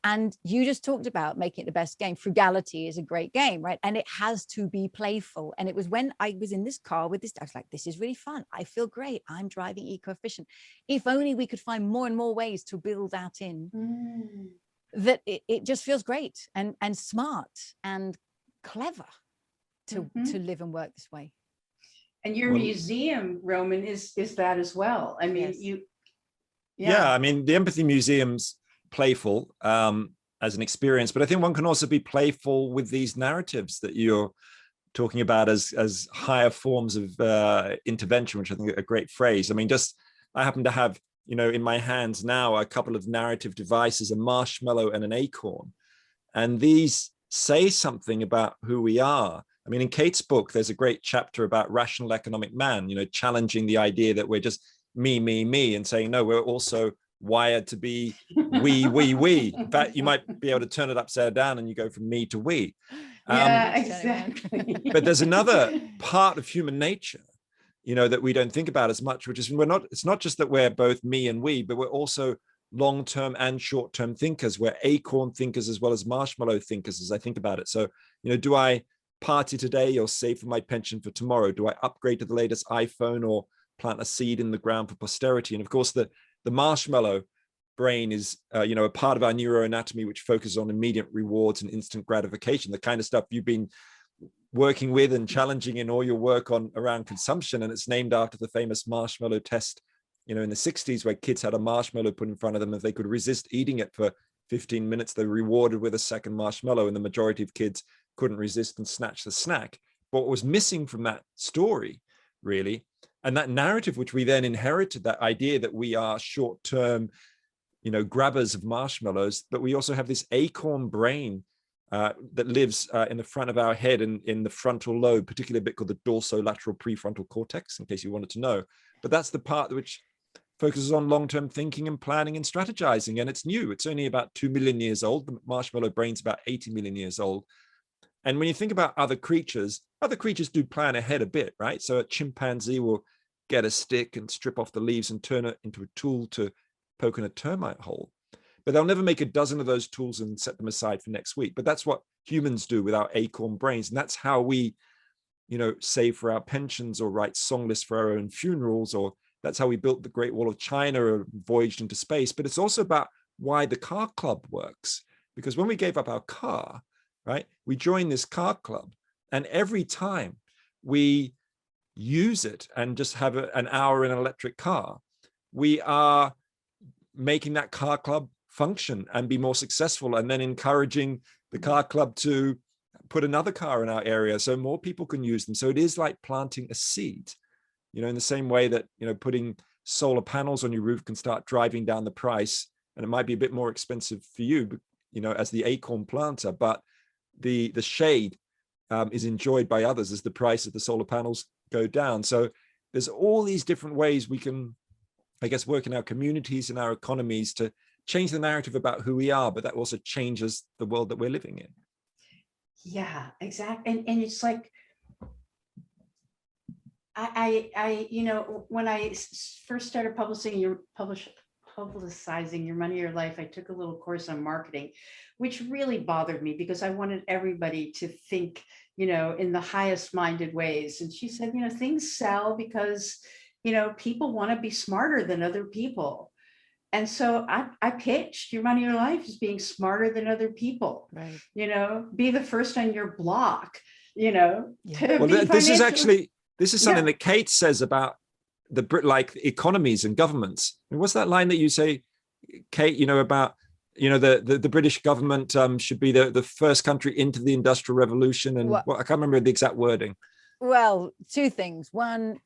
And you just talked about making it the best game. Frugality is a great game, right? And it has to be playful. And it was when I was in this car with this, I was like, this is really fun. I feel great. I'm driving eco-efficient. If only we could find more and more ways to build that in. That it just feels great and smart and clever to live and work this way. And your museum, Roman, is that as well. I mean, yes. Yeah, I mean, the Empathy Museum's playful as an experience, but I think one can also be playful with these narratives that you're talking about as higher forms of intervention, which I think are a great phrase. I mean, I happen to have in my hands now a couple of narrative devices, a marshmallow and an acorn. And these say something about who we are. I mean, in Kate's book, there's a great chapter about rational economic man, challenging the idea that we're just me, and saying, no, we're also wired to be we. In fact, you might be able to turn it upside down and you go from me to we. Yeah, exactly. But there's another part of human nature that we don't think about as much, which is it's not just that we're both me and we, but we're also long-term and short-term thinkers. We're acorn thinkers as well as marshmallow thinkers, as I think about it. So, do I party today or save for my pension for tomorrow? Do I upgrade to the latest iPhone or plant a seed in the ground for posterity? And of course, the marshmallow brain is, a part of our neuroanatomy, which focuses on immediate rewards and instant gratification, the kind of stuff you've been working with and challenging in all your work around consumption. And it's named after the famous marshmallow test, in the 60s, where kids had a marshmallow put in front of them. If they could resist eating it for 15 minutes, they're rewarded with a second marshmallow, and the majority of kids couldn't resist and snatched the snack. But what was missing from that story, really, and that narrative, which we then inherited, that idea that we are short-term, grabbers of marshmallows, but we also have this acorn brain that lives in the front of our head and in the frontal lobe, particularly a bit called the dorsolateral prefrontal cortex, in case you wanted to know. But that's the part which focuses on long-term thinking and planning and strategizing. And it's new. It's only about 2 million years old. The marshmallow brain's about 80 million years old. And when you think about other creatures do plan ahead a bit, right? So a chimpanzee will get a stick and strip off the leaves and turn it into a tool to poke in a termite hole. But they'll never make a dozen of those tools and set them aside for next week. But that's what humans do with our acorn brains. And that's how we, save for our pensions or write song lists for our own funerals, or that's how we built the Great Wall of China or voyaged into space. But it's also about why the car club works. Because when we gave up our car, right, we joined this car club. And every time we use it and just have an hour in an electric car, we are making that car club function and be more successful, and then encouraging the car club to put another car in our area so more people can use them. So it is like planting a seed, in the same way that, putting solar panels on your roof can start driving down the price, and it might be a bit more expensive for you, as the acorn planter, but the shade is enjoyed by others as the price of the solar panels go down. So there's all these different ways we can, I guess, work in our communities and our economies to change the narrative about who we are, but that also changes the world that we're living in. Yeah, exactly. And it's like, when I first started publicizing Your Money, Your Life, I took a little course on marketing, which really bothered me because I wanted everybody to think, in the highest minded ways. And she said, things sell because, people want to be smarter than other people. And so I pitched Your Money, Your Life as being smarter than other people, right? Be the first on your block, Yeah. Well, this is something that Kate says about like economies and governments. And what's that line that you say, Kate, about, the British government should be the first country into the Industrial Revolution. And I can't remember the exact wording. Well, two things. One,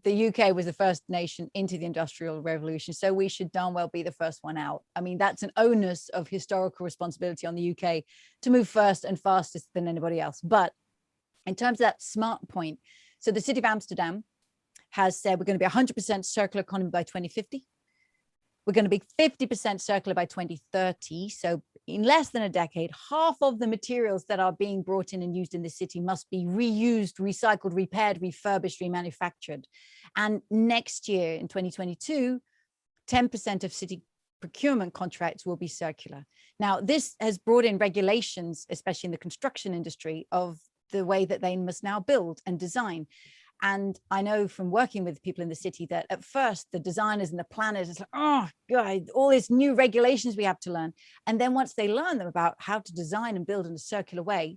the UK was the first nation into the Industrial Revolution, so we should darn well be the first one out. I mean, that's an onus of historical responsibility on the UK to move first and fastest than anybody else. But in terms of that smart point, so the City of Amsterdam has said we're going to be 100% circular economy by 2050. We're going to be 50% circular by 2030. So in less than a decade, half of the materials that are being brought in and used in the city must be reused, recycled, repaired, refurbished, remanufactured. And next year in 2022, 10% of city procurement contracts will be circular. Now, this has brought in regulations, especially in the construction industry, of the way that they must now build and design. And I know from working with people in the city that at first the designers and the planners, it's like, oh God, all these new regulations we have to learn. And then once they learn them about how to design and build in a circular way,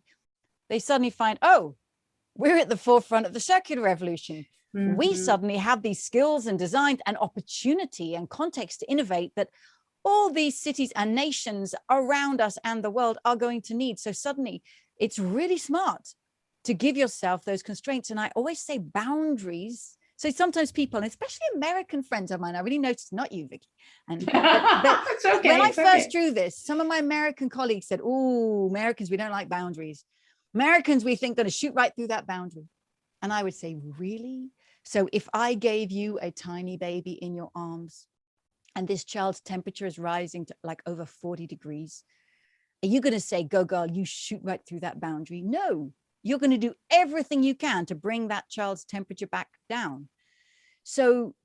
they suddenly find, oh, we're at the forefront of the circular revolution. Mm-hmm. We suddenly have these skills and design and opportunity and context to innovate that all these cities and nations around us and the world are going to need. So suddenly it's really smart to give yourself those constraints. And I always say boundaries. So sometimes people, and especially American friends of mine, I really noticed, not you, Vicky. And but it's okay, when I first drew this, some of my American colleagues said, oh, Americans, we don't like boundaries. Americans, we think going to shoot right through that boundary. And I would say, really? So if I gave you a tiny baby in your arms and this child's temperature is rising to like over 40 degrees, are you going to say, go girl, you shoot right through that boundary? No. You're going to do everything you can to bring that child's temperature back down. So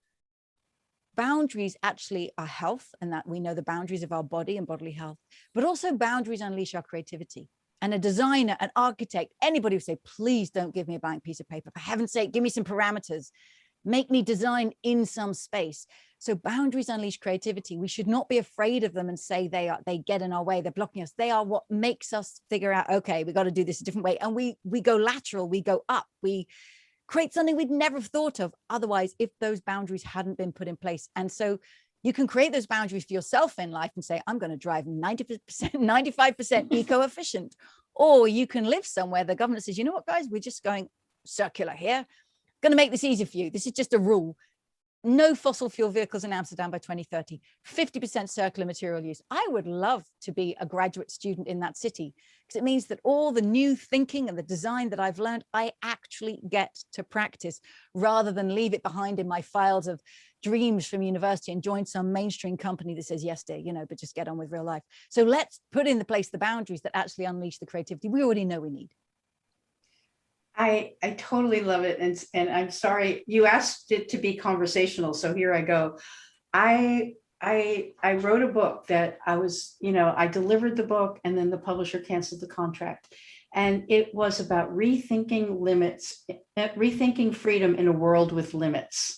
boundaries actually are health, and that we know the boundaries of our body and bodily health, but also boundaries unleash our creativity. And a designer, an architect, anybody would say, please don't give me a blank piece of paper. For heaven's sake, give me some parameters. Make me design in some space. So boundaries unleash creativity. We should not be afraid of them and say they get in our way, they're blocking us. They are what makes us figure out, okay, we got to do this a different way. And we go lateral, we go up, we create something we'd never thought of otherwise if those boundaries hadn't been put in place. And so You can create those boundaries for yourself in life and say, I'm going to drive 90%, 95% eco-efficient. Or you can live somewhere the government says, you know what, guys, we're just going circular here. Going to make this easy for you. This is just a rule. No fossil fuel vehicles in Amsterdam by 2030, 50% circular material use. I would love to be a graduate student in that city, because it means that all the new thinking and the design that I've learned, I actually get to practice, rather than leave it behind in my files of dreams from university and join some mainstream company that says, yes, dear, but just get on with real life. So let's put in the place the boundaries that actually unleash the creativity we already know we need. I totally love it. And I'm sorry, you asked it to be conversational. So here I go. I wrote a book that I delivered the book, and then the publisher canceled the contract. And it was about rethinking limits, rethinking freedom in a world with limits,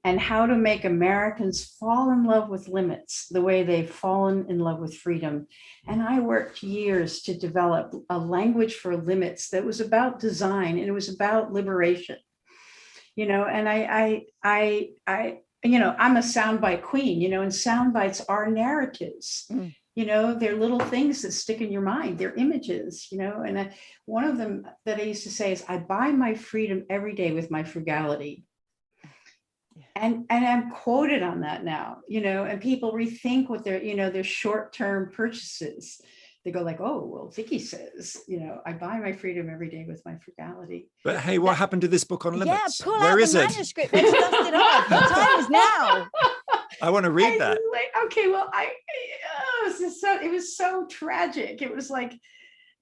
and how to make Americans fall in love with limits the way they've fallen in love with freedom. And I worked years to develop a language for limits that was about design, and it was about liberation. And I'm a soundbite queen, and sound bites are narratives. They're little things that stick in your mind. They're images, and one of them that I used to say is, I buy my freedom every day with my frugality. And I'm quoted on that now, and people rethink what their short-term purchases. They go like, oh, well, Vicky says, I buy my freedom every day with my frugality. But hey, what happened to this book on limits? Yeah, pull Where out is the it? manuscript. Let's dust it off. The time is now. I want to read that. Okay, well, it was so tragic. It was like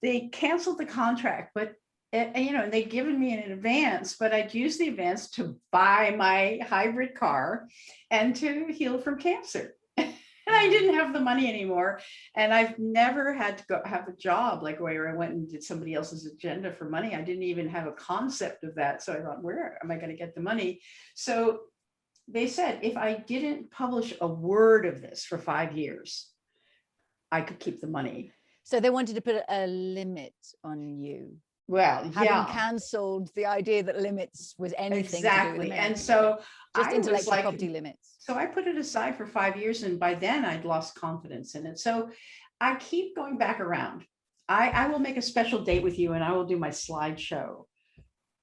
they canceled the contract, but they'd given me an advance, but I'd use the advance to buy my hybrid car and to heal from cancer. And I didn't have the money anymore. And I've never had to go have a job like where I went and did somebody else's agenda for money. I didn't even have a concept of that. So I thought, where am I going to get the money? So they said, if I didn't publish a word of this for 5 years, I could keep the money. So they wanted to put a limit on you. Well, having cancelled the idea that limits was anything exactly. To do with and so just I intellectual was property limits. So I put it aside for 5 years, and by then I'd lost confidence in it. So I keep going back around. I will make a special date with you, and I will do my slideshow.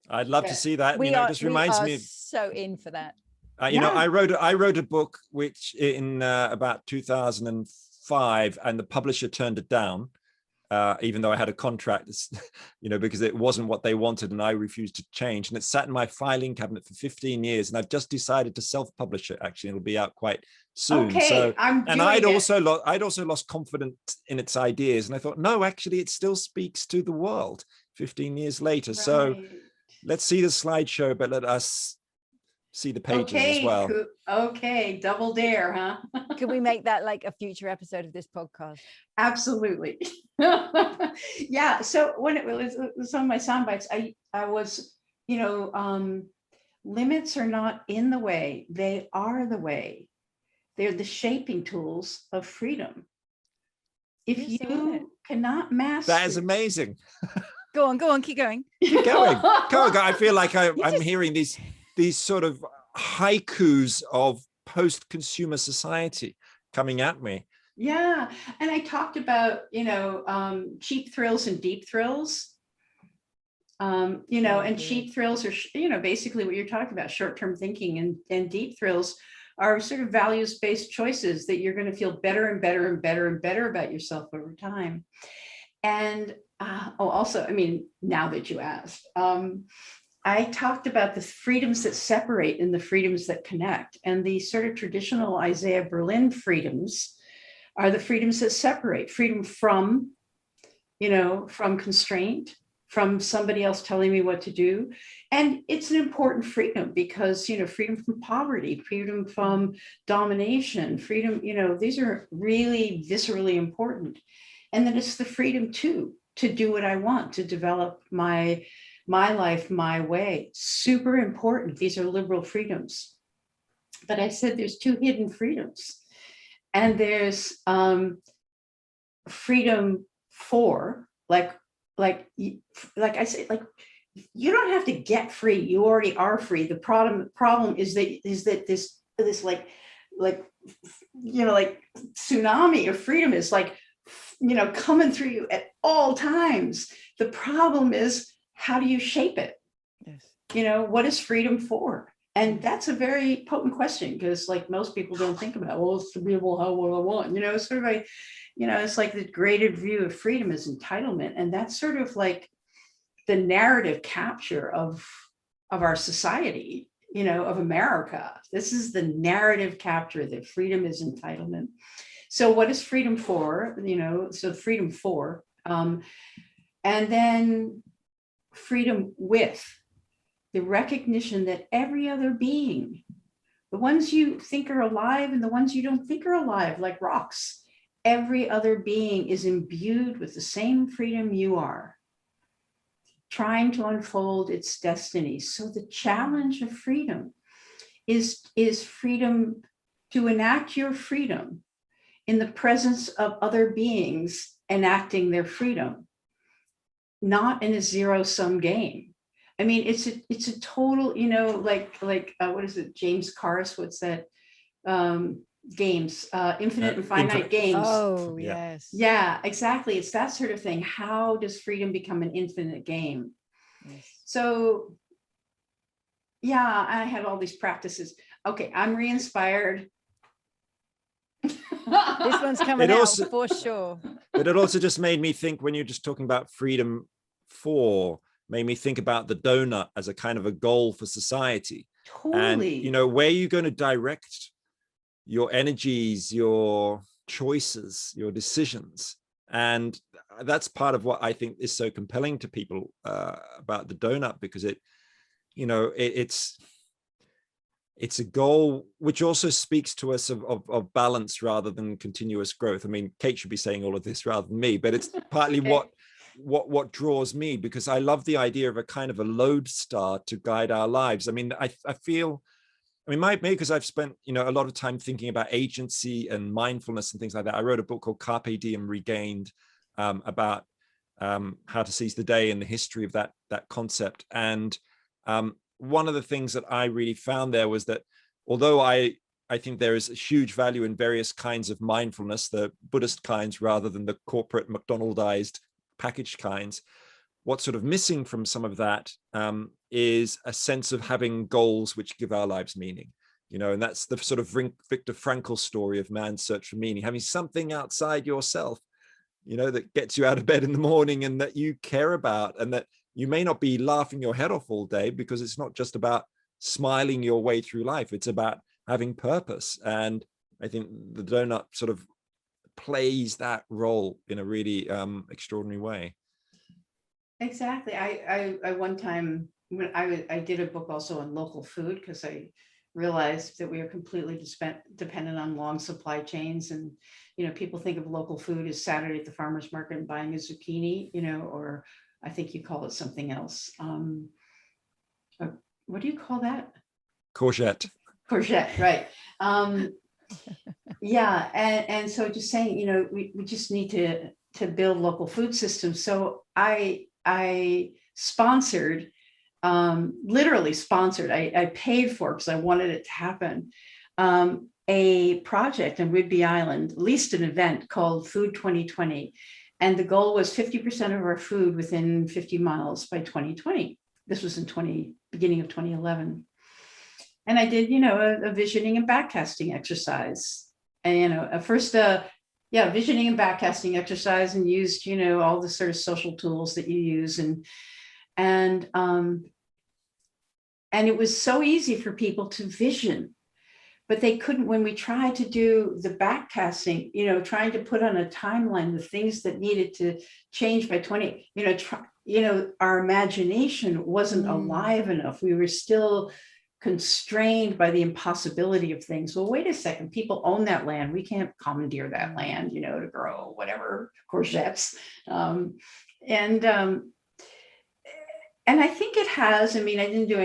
I'd love to see that. It just reminds me. So in for that. I wrote a book which in about 2005, and the publisher turned it down. Even though I had a contract, because it wasn't what they wanted, and I refused to change. And it sat in my filing cabinet for 15 years. And I've just decided to self-publish it. Actually, it'll be out quite soon. Okay, so, I'd also lost confidence in its ideas. And I thought, no, actually, it still speaks to the world 15 years later. Right. So let's see the slideshow, but let us see the pages as well. Okay, double dare, huh? Can we make that like a future episode of this podcast? Absolutely. Yeah. So when it was on my sound bites, I was, limits are not in the way. They are the way. They're the shaping tools of freedom. If you cannot master. That is amazing. Go on, keep going. Keep going. Go. I feel like I'm hearing these sort of haikus of post-consumer society coming at me. Yeah. And I talked about, cheap thrills and deep thrills, and cheap thrills are, basically what you're talking about, short-term thinking, and deep thrills are sort of values-based choices that you're going to feel better and better and better and better about yourself over time. And also, now that you asked, I talked about the freedoms that separate and the freedoms that connect. And the sort of traditional Isaiah Berlin freedoms are the freedoms that separate. Freedom from constraint, from somebody else telling me what to do. And it's an important freedom because, freedom from poverty, freedom from domination, freedom, these are really viscerally important. And then it's the freedom to do what I want, to develop my life, my way. Super important. These are liberal freedoms. But I said there's two hidden freedoms. And there's freedom for, like I say, like, you don't have to get free. You already are free. The problem is that this like like tsunami of freedom is like, coming through you at all times. The problem is, how do you shape it? Yes. What is freedom for? And that's a very potent question, because like most people don't think about, well, it's to be able to have what I want, sort of like, it's like the graded view of freedom is entitlement. And that's sort of like the narrative capture of our society, of America. This is the narrative capture that freedom is entitlement. So what is freedom for? So freedom for, and then freedom with the recognition that every other being, the ones you think are alive and the ones you don't think are alive, like rocks, every other being is imbued with the same freedom you are, trying to unfold its destiny. So the challenge of freedom is freedom to enact your freedom in the presence of other beings enacting their freedom, not in a zero-sum game. I mean, it's a total, like what is it, James Carse, what's that, games, infinite and finite games. Oh, Yeah. yes. Yeah, exactly. It's that sort of thing. How does freedom become an infinite game? Yes. So yeah, I had all these practices. Okay, I'm re-inspired. This one's coming out for sure. But it also just made me think, when you're just talking about freedom for, made me think about the donut as a kind of a goal for society. Totally. And, where are you going to direct your energies, your choices, your decisions? And that's part of what I think is so compelling to people about the donut, because it's a goal which also speaks to us of balance rather than continuous growth. I mean, Kate should be saying all of this rather than me, but it's partly okay. what draws me, because I love the idea of a kind of a lodestar to guide our lives. I mean, I feel, maybe because I've spent, a lot of time thinking about agency and mindfulness and things like that. I wrote a book called Carpe, Diem, Regained, about how to seize the day and the history of that concept. And one of the things that I really found there was that, although I think there is a huge value in various kinds of mindfulness, the Buddhist kinds rather than the corporate McDonaldized packaged kinds, what's sort of missing from some of that is a sense of having goals which give our lives meaning. And that's the sort of Viktor Frankl story of man's search for meaning, having something outside yourself, that gets you out of bed in the morning and that you care about, and that you may not be laughing your head off all day, because it's not just about smiling your way through life. It's about having purpose. And I think the donut sort of plays that role in a really extraordinary way. Exactly. I one time, when I did a book also on local food, because I realized that we are completely dependent on long supply chains. And, people think of local food as Saturday at the farmer's market and buying a zucchini, or I think you call it something else. What do you call that? Courgette, right. Yeah. And so just saying, we just need to build local food systems. So I sponsored, literally sponsored, I paid for, because I wanted it to happen, a project on Whidbey Island, at least an event called Food 2020. And the goal was 50% of our food within 50 miles by 2020. This was in beginning of 2011. And I did, a visioning and backcasting exercise. And, first, visioning and backcasting exercise, and used, all the sort of social tools that you use. And it was so easy for people to vision, but they couldn't, when we tried to do the backcasting, trying to put on a timeline the things that needed to change by 20, our imagination wasn't alive enough. We were still constrained by the impossibility of things. Well, wait a second, people own that land. We can't commandeer that land, to grow whatever courgettes. And I think it has. I mean, I didn't do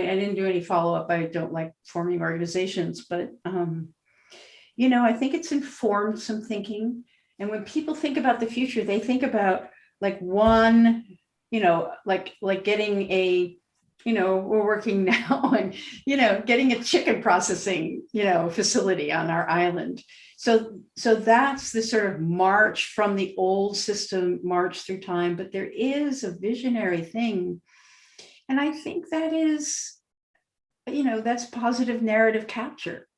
any follow-up. I don't like forming organizations, but I think it's informed some thinking. And when people think about the future, they think about like one, like getting a we're working now on, getting a chicken processing, facility on our island. So that's the sort of march from the old system, march through time. But there is a visionary thing. And I think that is, that's positive narrative capture.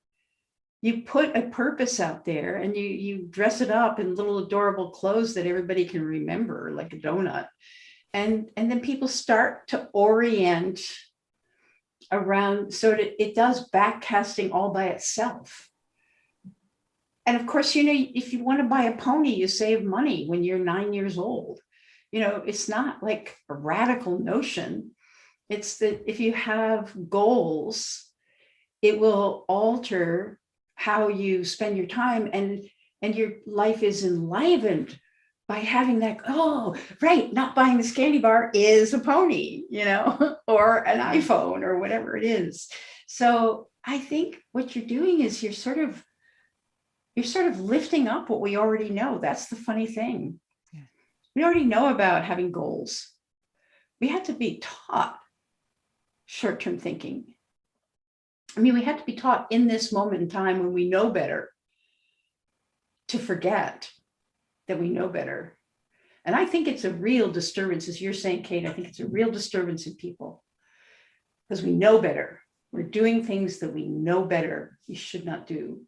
You put a purpose out there and you dress it up in little adorable clothes that everybody can remember, like a donut. And then people start to orient around, so that it does backcasting all by itself. And of course, if you want to buy a pony, you save money when you're 9 years old. It's not like a radical notion. It's that if you have goals, it will alter how you spend your time, and your life is enlivened by having that, oh, right, not buying this candy bar is a pony, or an iPhone or whatever it is. So I think what you're doing is you're sort of lifting up what we already know. That's the funny thing. Yeah. We already know about having goals. We had to be taught short-term thinking. I mean, we had to be taught in this moment in time when we know better to forget that we know better. And I think it's a real disturbance, as you're saying, Kate. I think it's a real disturbance in people because we know better. We're doing things that we know better we should not do.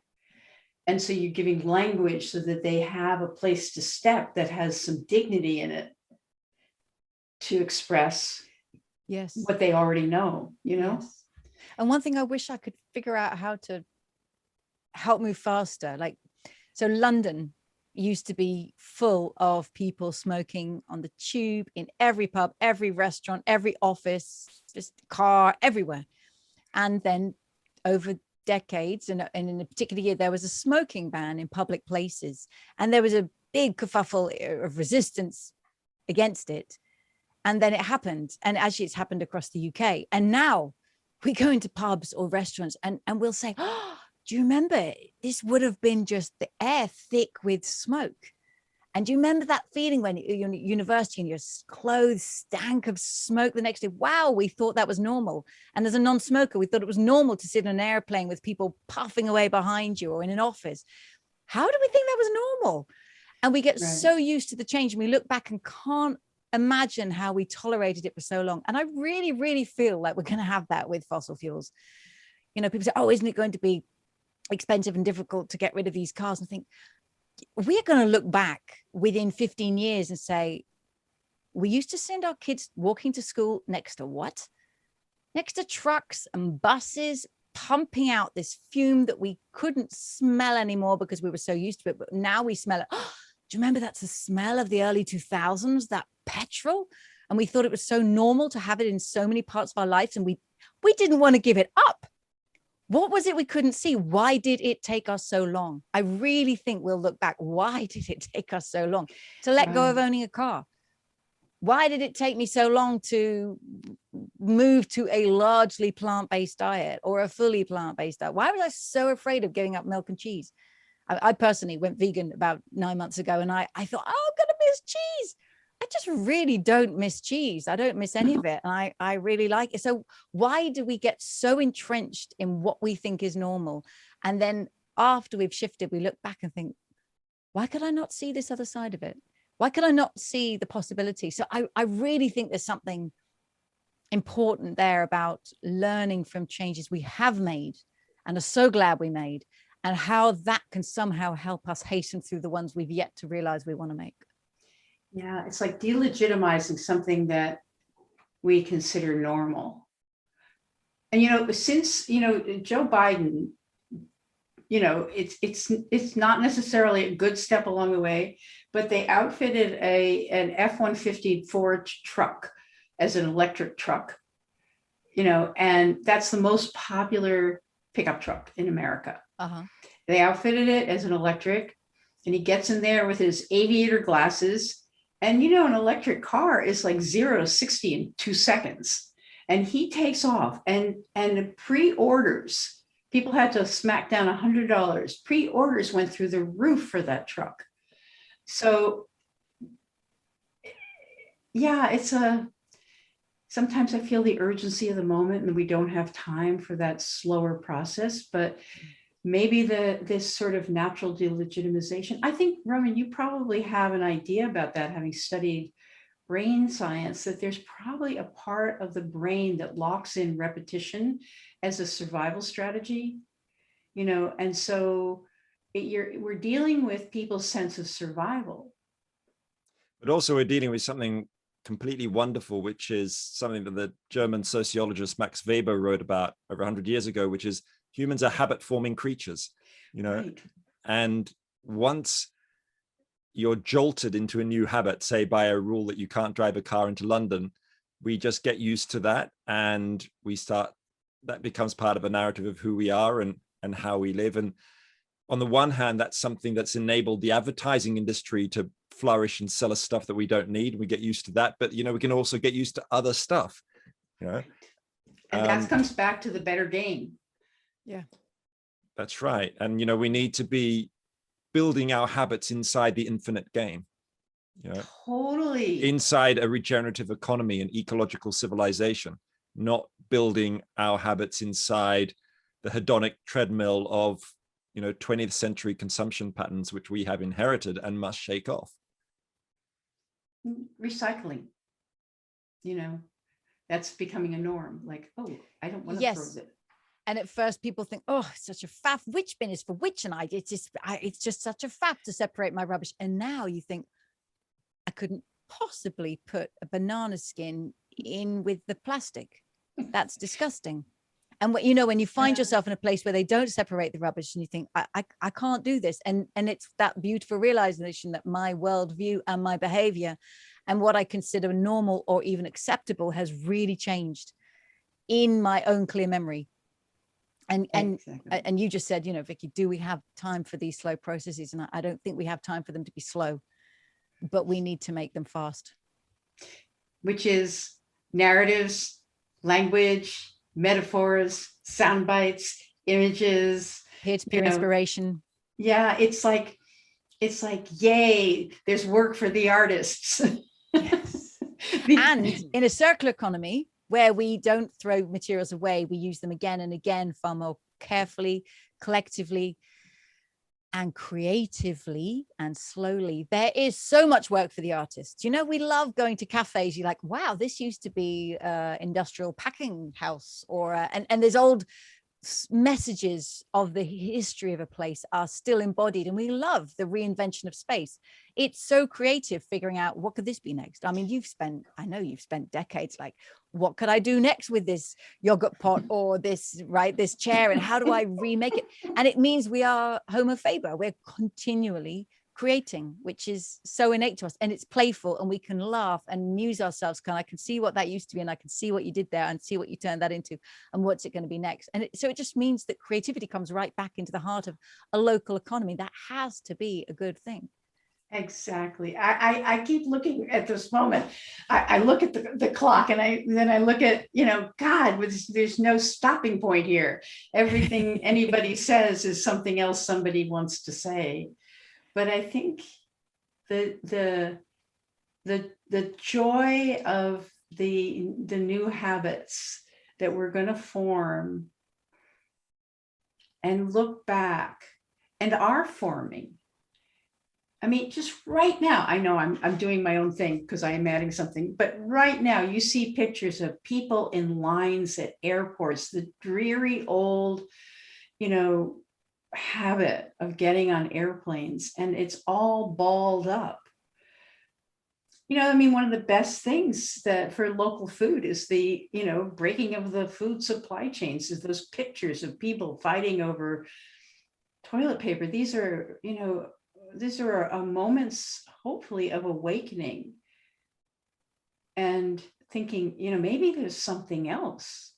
And so you're giving language so that they have a place to step that has some dignity in it to express what they already know, Yes. And one thing I wish I could figure out how to help move faster, so London used to be full of people smoking on the tube, in every pub, every restaurant, every office, just car, everywhere. And then over decades, and in a particular year, there was a smoking ban in public places. And there was a big kerfuffle of resistance against it. And then it happened. And actually, it's happened across the UK. And now we go into pubs or restaurants and we'll say, oh, do you remember? This would have been just the air thick with smoke. And do you remember that feeling when you're in university and your clothes stank of smoke the next day? Wow, we thought that was normal. And as a non-smoker, we thought it was normal to sit in an airplane with people puffing away behind you, or in an office. How do we think that was normal? And we get so used to the change, and we look back and can't imagine how we tolerated it for so long. And I really, really feel like we're going to have that with fossil fuels. People say, oh, isn't it going to be expensive and difficult to get rid of these cars? And I think we're going to look back within 15 years and say, we used to send our kids walking to school next to what? Next to trucks and buses pumping out this fume that we couldn't smell anymore because we were so used to it. But now we smell it. Oh, do you remember that's the smell of the early 2000s, that petrol? And we thought it was so normal to have it in so many parts of our lives. And we didn't want to give it up. What was it we couldn't see? Why did it take us so long? I really think we'll look back. Why did it take us so long to let go of owning a car? Why did it take me so long to move to a largely plant-based diet or a fully plant-based diet? Why was I so afraid of giving up milk and cheese? I personally went vegan about 9 months ago, and I thought, oh, I'm going to miss cheese. I just really don't miss cheese. I don't miss any of it. And I really like it. So why do we get so entrenched in what we think is normal? And then after we've shifted, we look back and think, why could I not see this other side of it? Why could I not see the possibility? So I really think there's something important there about learning from changes we have made and are so glad we made, and how that can somehow help us hasten through the ones we've yet to realize we want to make. Yeah, it's like delegitimizing something that we consider normal. And since Joe Biden, it's not necessarily a good step along the way, but they outfitted an F-150 Ford truck as an electric truck, and that's the most popular pickup truck in America. Uh-huh. They outfitted it as an electric, and he gets in there with his aviator glasses. And an electric car is like 0 to 60 in 2 seconds. And he takes off, and pre-orders, people had to smack down $100. Pre-orders went through the roof for that truck. So yeah, sometimes I feel the urgency of the moment and we don't have time for that slower process, but maybe this sort of natural delegitimization. I think, Roman, you probably have an idea about that, having studied brain science, that there's probably a part of the brain that locks in repetition as a survival strategy, and so we're dealing with people's sense of survival. But also we're dealing with something completely wonderful, which is something that the German sociologist Max Weber wrote about over 100 years ago, which is humans are habit-forming creatures, Right. and once you're jolted into a new habit, say by a rule that you can't drive a car into London, we just get used to that, and that becomes part of a narrative of who we are and how we live. And on the one hand, that's something that's enabled the advertising industry to flourish and sell us stuff that we don't need. We get used to that, but we can also get used to other stuff. And that comes back to the better game. Yeah, that's right. And we need to be building our habits inside the infinite game. Totally. Inside a regenerative economy and ecological civilization, not building our habits inside the hedonic treadmill of 20th century consumption patterns, which we have inherited and must shake off. Recycling, that's becoming a norm. Like, oh, I don't want to throw it. And at first people think, oh, it's such a faff, which bin is for which, and it's just such a faff to separate my rubbish. And now you think, I couldn't possibly put a banana skin in with the plastic. That's disgusting. And when you find yourself in a place where they don't separate the rubbish, and you think, I can't do this. And it's that beautiful realization that my worldview and my behavior and what I consider normal or even acceptable has really changed in my own clear memory. And you just said, Vicky, do we have time for these slow processes? And I don't think we have time for them to be slow, but we need to make them fast. Which is narratives, language, metaphors, sound bites, images, peer-to-peer inspiration. Yeah, it's like, yay, there's work for the artists. Yes. And in a circular economy where we don't throw materials away, we use them again and again, far more carefully, collectively, and creatively and slowly. There is so much work for the artists. We love going to cafes. You're like, wow, this used to be industrial packing house, or and there's old messages of the history of a place are still embodied, and we love the reinvention of space. It's so creative, figuring out what could this be next. I mean, I know you've spent decades like, what could I do next with this yogurt pot or this chair, and how do I remake it? And it means we are homo faber. We're continually creating, which is so innate to us, and it's playful, and we can laugh and amuse ourselves. I can see what that used to be, and I can see what you did there, and see what you turned that into, and what's it going to be next. And so it just means that creativity comes right back into the heart of a local economy. That has to be a good thing. Exactly. I keep looking at this moment. I look at the clock, and then I look at, God, there's no stopping point here. Everything anybody says is something else somebody wants to say. But I think the joy of the new habits that we're going to form and look back and are forming. I mean, just right now, I know I'm doing my own thing because I am adding something, but right now you see pictures of people in lines at airports, the dreary old, habit of getting on airplanes, and it's all balled up. One of the best things that for local food is the, breaking of the food supply chains, is those pictures of people fighting over toilet paper. These are moments, hopefully, of awakening and thinking, maybe there's something else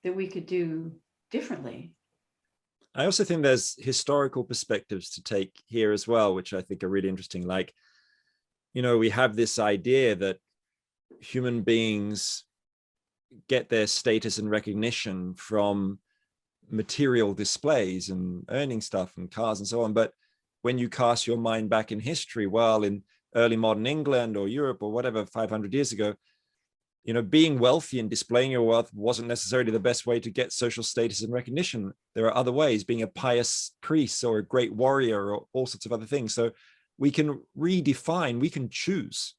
that we could do differently. I also think there's historical perspectives to take here as well, which I think are really interesting. Like, we have this idea that human beings get their status and recognition from material displays and earning stuff and cars and so on. But when you cast your mind back in history, well, in early modern England or Europe or whatever, 500 years ago, being wealthy and displaying your wealth wasn't necessarily the best way to get social status and recognition. There are other ways, being a pious priest or a great warrior or all sorts of other things. So we can redefine, we can choose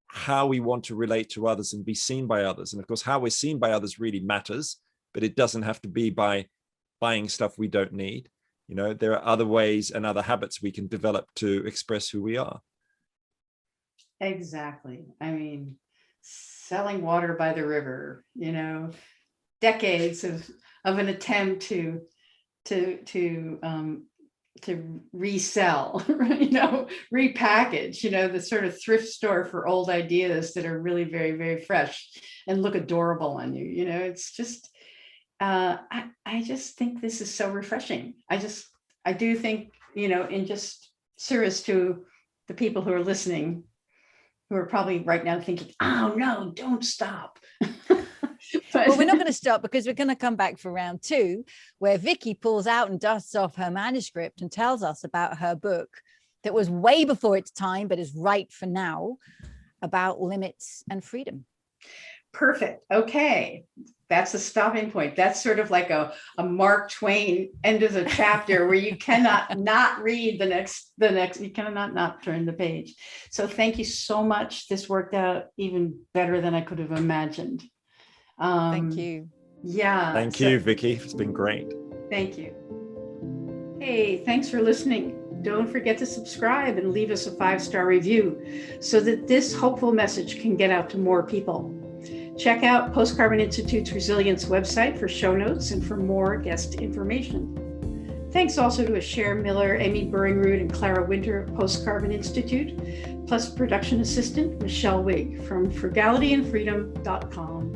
how we want to relate to others and be seen by others. And of course, how we're seen by others really matters, but it doesn't have to be by buying stuff we don't need. There are other ways and other habits we can develop to express who we are. Exactly. I mean, selling water by the river, decades of an attempt to resell, repackage, the sort of thrift store for old ideas that are really very, very fresh and look adorable on you. It's just, I just think this is so refreshing. I do think, in just service to the people who are listening, who are probably right now thinking, oh no, don't stop. Well, we're not going to stop, because we're going to come back for round 2, where Vicky pulls out and dusts off her manuscript and tells us about her book that was way before its time, but is right for now, about limits and freedom. Perfect. Okay. That's the stopping point. That's sort of like a Mark Twain end of the chapter where you cannot not read the next, you cannot not turn the page. So thank you so much. This worked out even better than I could have imagined. Thank you. Yeah. Thank you, Vicky. It's been great. Thank you. Hey, thanks for listening. Don't forget to subscribe and leave us a 5-star review so that this hopeful message can get out to more people. Check out Post-Carbon Institute's Resilience website for show notes and for more guest information. Thanks also to Asher Miller, Amy Burringroot, and Clara Winter of Post-Carbon Institute, plus production assistant Michelle Wigg from frugalityandfreedom.com.